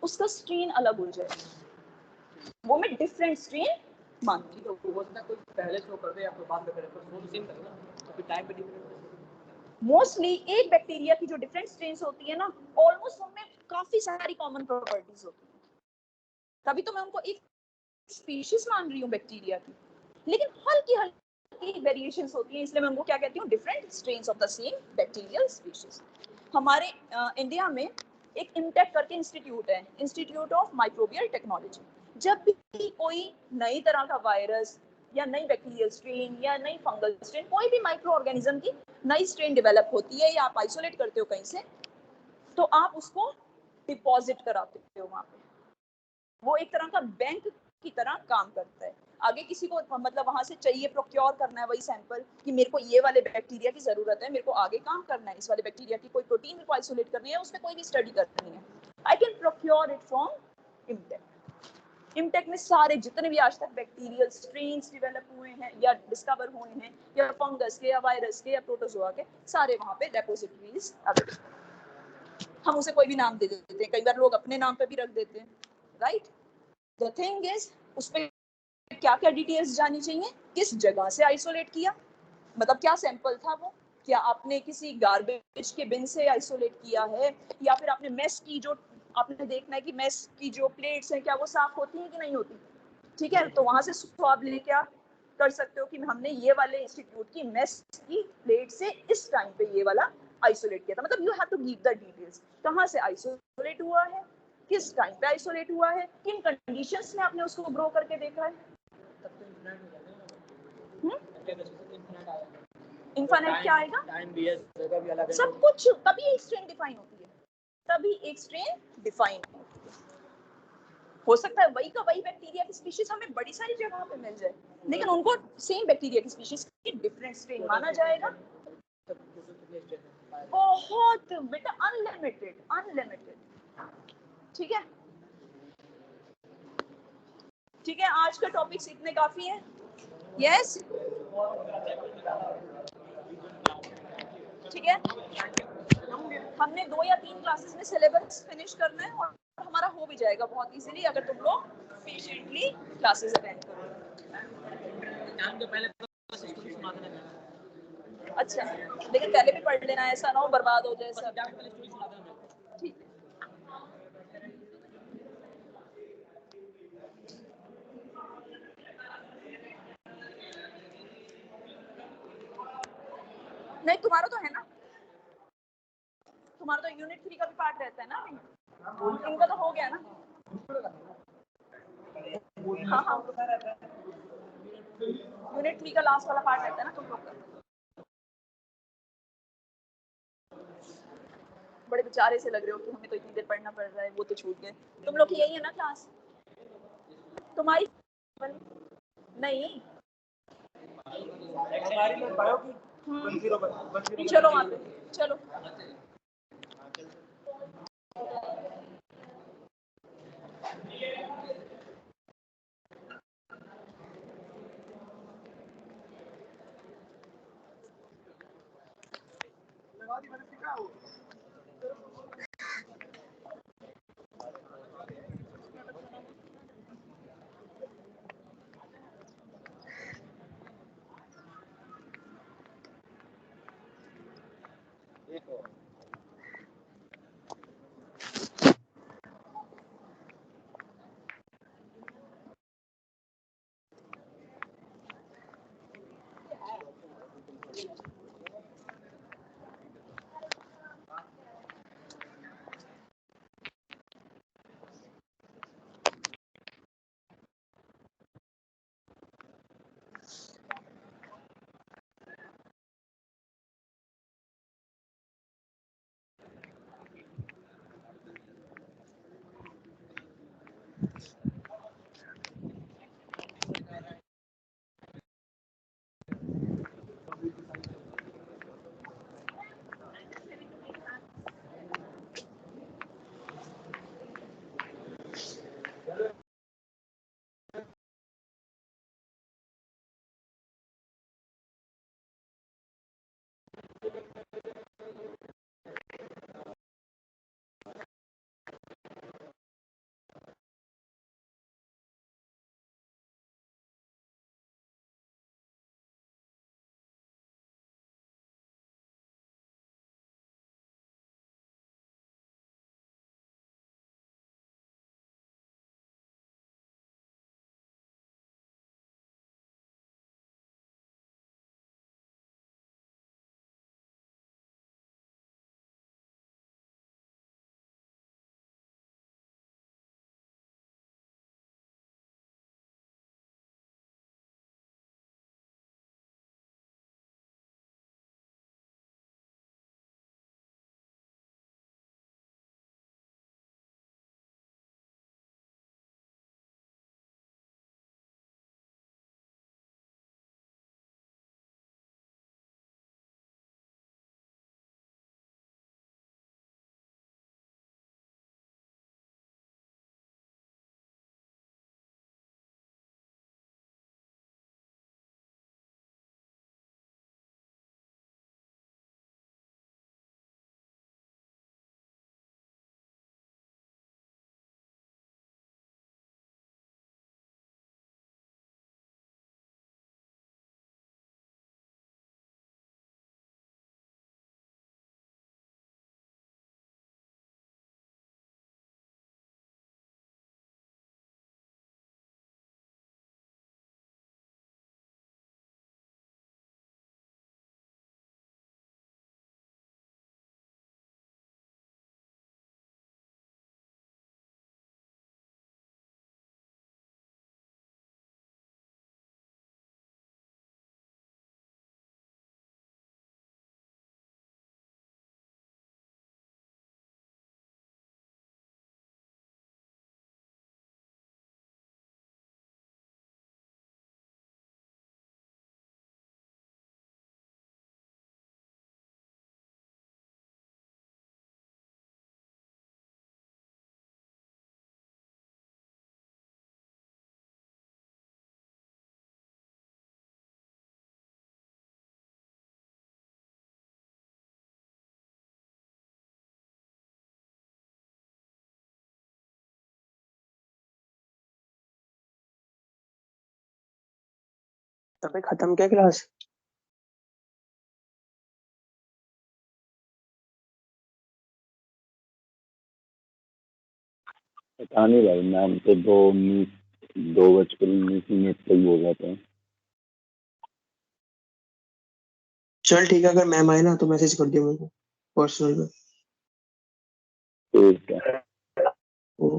उसका स्ट्रेन अलग हो जाएगा, वो मैं डिफरेंट स्ट्रेन मानती हूँ। मोस्टली एक बैक्टीरिया की जो डिफरेंट स्ट्रेन्स होती है ना, ऑलमोस्ट उनमें काफी सारी कॉमन प्रॉपर्टीज होती है, तभी तो मैं उनको एक स्पीशीज मान रही हूँ बैक्टीरिया की, लेकिन हल्की हल्की वेरिएशंस होती हैं, इसलिए मैं उनको क्या कहती हूँ? Different strains of the same bacterial species. हमारे इंडिया में एक इमटेक करके इंस्टीट्यूट है, इंस्टीट्यूट ऑफ माइक्रोबियल टेक्नोलॉजी। जब भी कोई नई तरह का वायरस या नई बैक्टीरियल स्ट्रेन या नई फंगल स्ट्रेन, कोई भी माइक्रो ऑर्गेनिज्म की नई स्ट्रेन डेवलप होती है या आप आइसोलेट करते हो कहीं से, तो आप उसको डिपॉजिट कराते हो वहां पे। वो एक तरह का बैंक की तरह काम करता है। आगे किसी को मतलब वहां से चाहिए, प्रोक्योर करना है वही सैंपल कि मेरे को ये वाले बैक्टीरिया की जरूरत है, मेरे को आगे काम करना है, इस वाले बैक्टीरिया की कोई प्रोटीन मेरे को आइसोलेट करनी है, उसमें कोई भी स्टडी करनी है, I can procure it from IMTECH. IMTECH में सारे जितने भी आज तक बैक्टीरियल स्ट्रेन्स डेवलप हुए हैं या डिस्कवर हुए हैं, या फंगस के या वायरस के या प्रोटोजोआ के, सारे वहां पे डेपोजिटरीज अवेलेबल। हम उसे कोई भी नाम दे देते हैं, कई बार लोग अपने नाम पे भी रख देते हैं, राइट? द थिंग इज, उस पे क्या क्या डिटेल्स जानी चाहिए? किस जगह से आइसोलेट किया, मतलब क्या सैंपल था वो, क्या आपने किसी गार्बेज के बिन से आइसोलेट किया है, या फिर आपने मेस की, जो आपने देखना है कि मेस की जो प्लेट्स हैं क्या वो साफ होती हैं कि नहीं होती, ठीक है, तो वहां से स्वाब लेके आप कर सकते हो कि हमने ये वाले इंस्टीट्यूट की मेस की प्लेट से इस टाइम पे ये वाला आइसोलेट किया था। मतलब you have to give the details, कहाँ से आइसोलेट हुआ है, किस टाइम पे आइसोलेट हुआ है, किन कंडीशंस में आपने उसको ग्रो करके देखा है। इनफाइनाइट क्या आएगा? टाइम भी है, जगह भी अलग है, सब कुछ, तभी एक स्ट्रेन डिफाइन होती है, तभी एक स्ट्रेन डिफाइन होती है। हो सकता है वही का वही बैक्टीरिया की स्पीशीज हमें बड़ी सारी जगहों पे मिल जाए, लेकिन उनको सेम बैक्टीरिया की स्पीशीज की डिफरेंट स्ट्रेन माना जाएगा। बहुत बेटा, अनलिमिटेड अनलिमिटेड, ठीक है। ठीक है, आज का टॉपिक इतने काफी है। यस, ठीक है, हमने 2 या 3 क्लासेस में सिलेबस फिनिश करना है और हमारा हो भी जाएगा बहुत इजीली, अगर तुम लोग पेशेंटली क्लासेस अटेंड करो। अच्छा, लेकिन पहले भी पढ़ लेना, ऐसा ना हो बर्बाद हो जाए सब। ठीक है, नहीं तुम्हारा तो है ना, तुम्हारा तो यूनिट 3 का भी पार्ट रहता है ना, इनका तो हो गया ना। हाँ हाँ, यूनिट 3 का लास्ट वाला पार्ट रहता है ना तुम लोग का। बड़े बेचारे से लग रहे हो कि हमें तो इतनी देर पढ़ना पड़ रहा है, वो तो छूट गए। तुम लोग की यही है ना क्लास तुम्हारी? नहीं, चलो वहाँ पे चलो। देखो अबे खत्म क्या क्लास? पता नहीं भाई, मैम तो 2:19 पे ही हो जाते हैं। चल ठीक है, अगर मैम आए ना तो मैसेज कर दियो मेरे को पर्सनल में। ठीक है। ओ,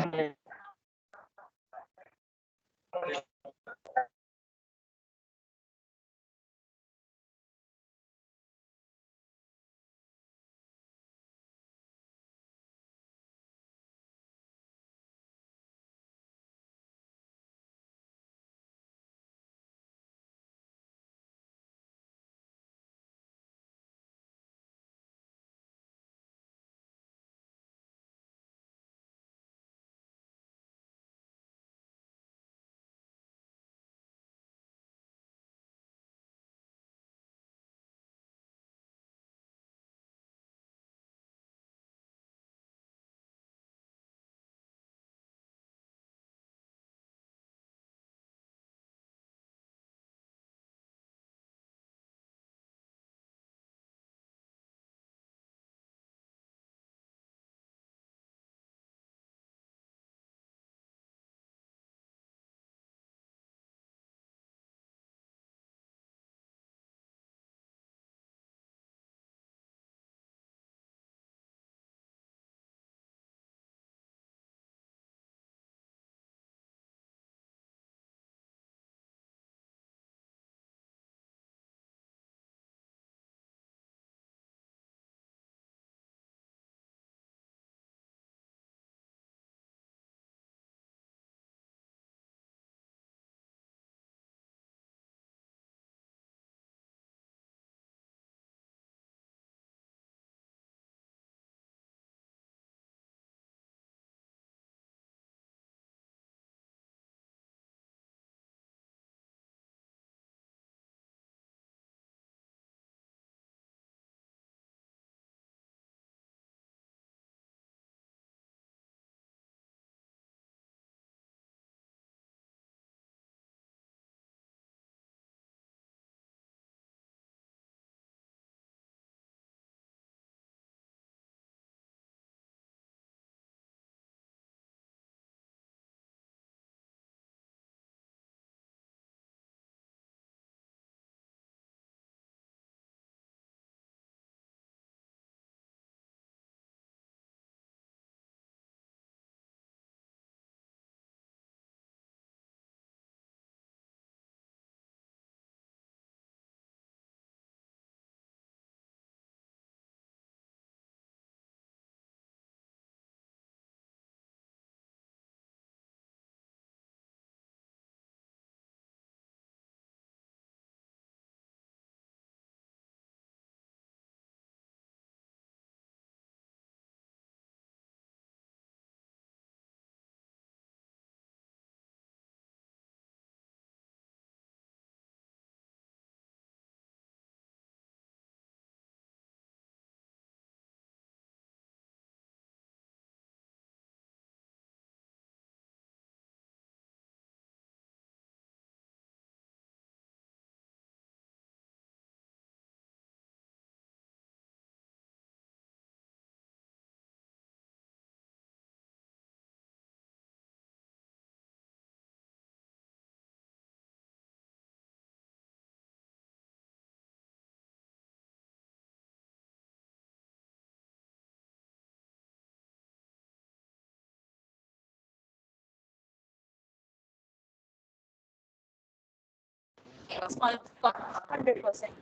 हंड्रेड परसेंट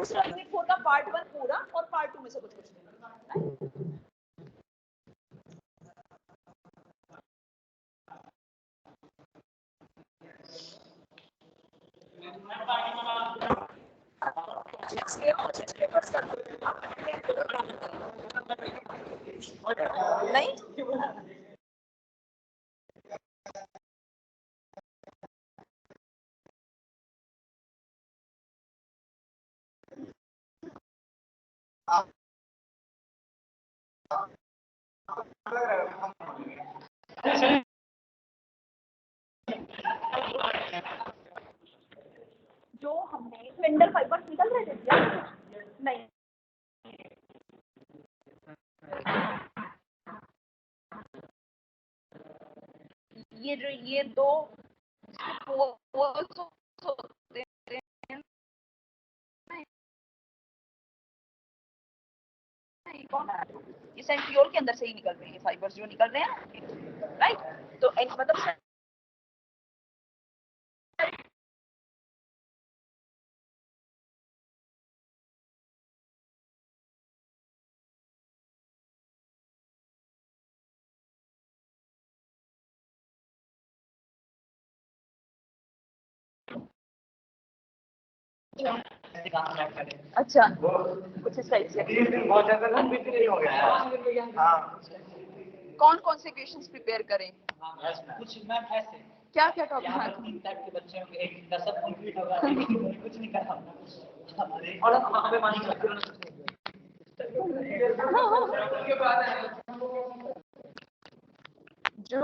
उसका होगा पार्ट 1 पूरा और पार्ट 2 में से कुछ कुछ नहीं जो स्पिंडल फाइबर्स निकल रहे थे क्या? नहीं, ये दो poles होते हैं, कौन है? ये सेंट्रियोल के अंदर से ही निकल रहे हैं फाइबर्स जो निकल रहे हैं, राइट? तो मतलब अच्छा, कुछ इस टाइप से बहुत ज्यादा लंबी नहीं हो गया। हाँ, कौन कौन से क्वेश्चंस प्रिपेयर करें? कुछ मैम ऐसे क्या क्या टॉपिक यहाँ है? पर 3 टाइप के बच्चे होंगे, एक 10 कंप्लीट होगा, एक कुछ नहीं करा और हमें मान जो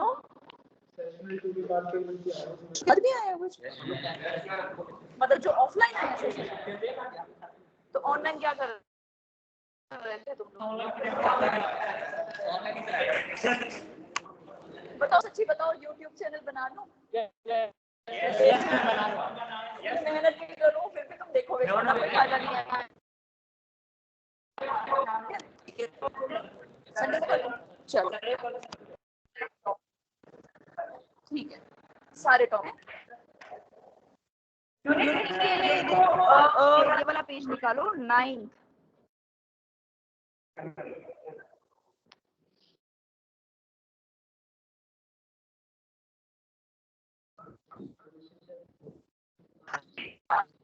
घर भी आया कुछ, मतलब जो ऑफलाइन आया सेशन, तो ऑनलाइन क्या कर रहे थे तुम लोग? बताओ, सच्ची बताओ, यूट्यूब चैनल बना लो, मेहनत भी करो, फिर भी तुम देखोगे कोई फायदा नहीं है। संडे को करो, चलो ठीक है, सारे टॉपिक यूनिट के लिए ये वाला पेज निकालो, 9th।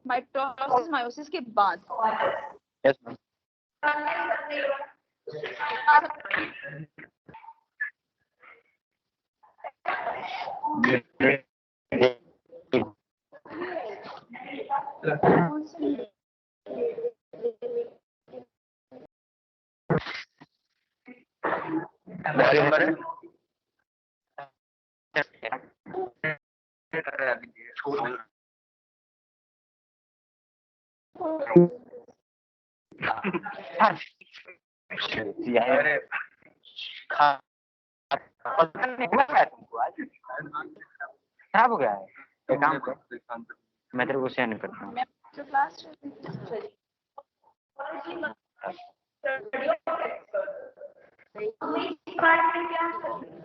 माइटोसिस मायोसिस के बाद यस मैम। खराब हो गया है, एक काम कर, मैं तेरे को सेंड करता हूँ। मैं जो क्लास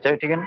चलो ठीक है ना।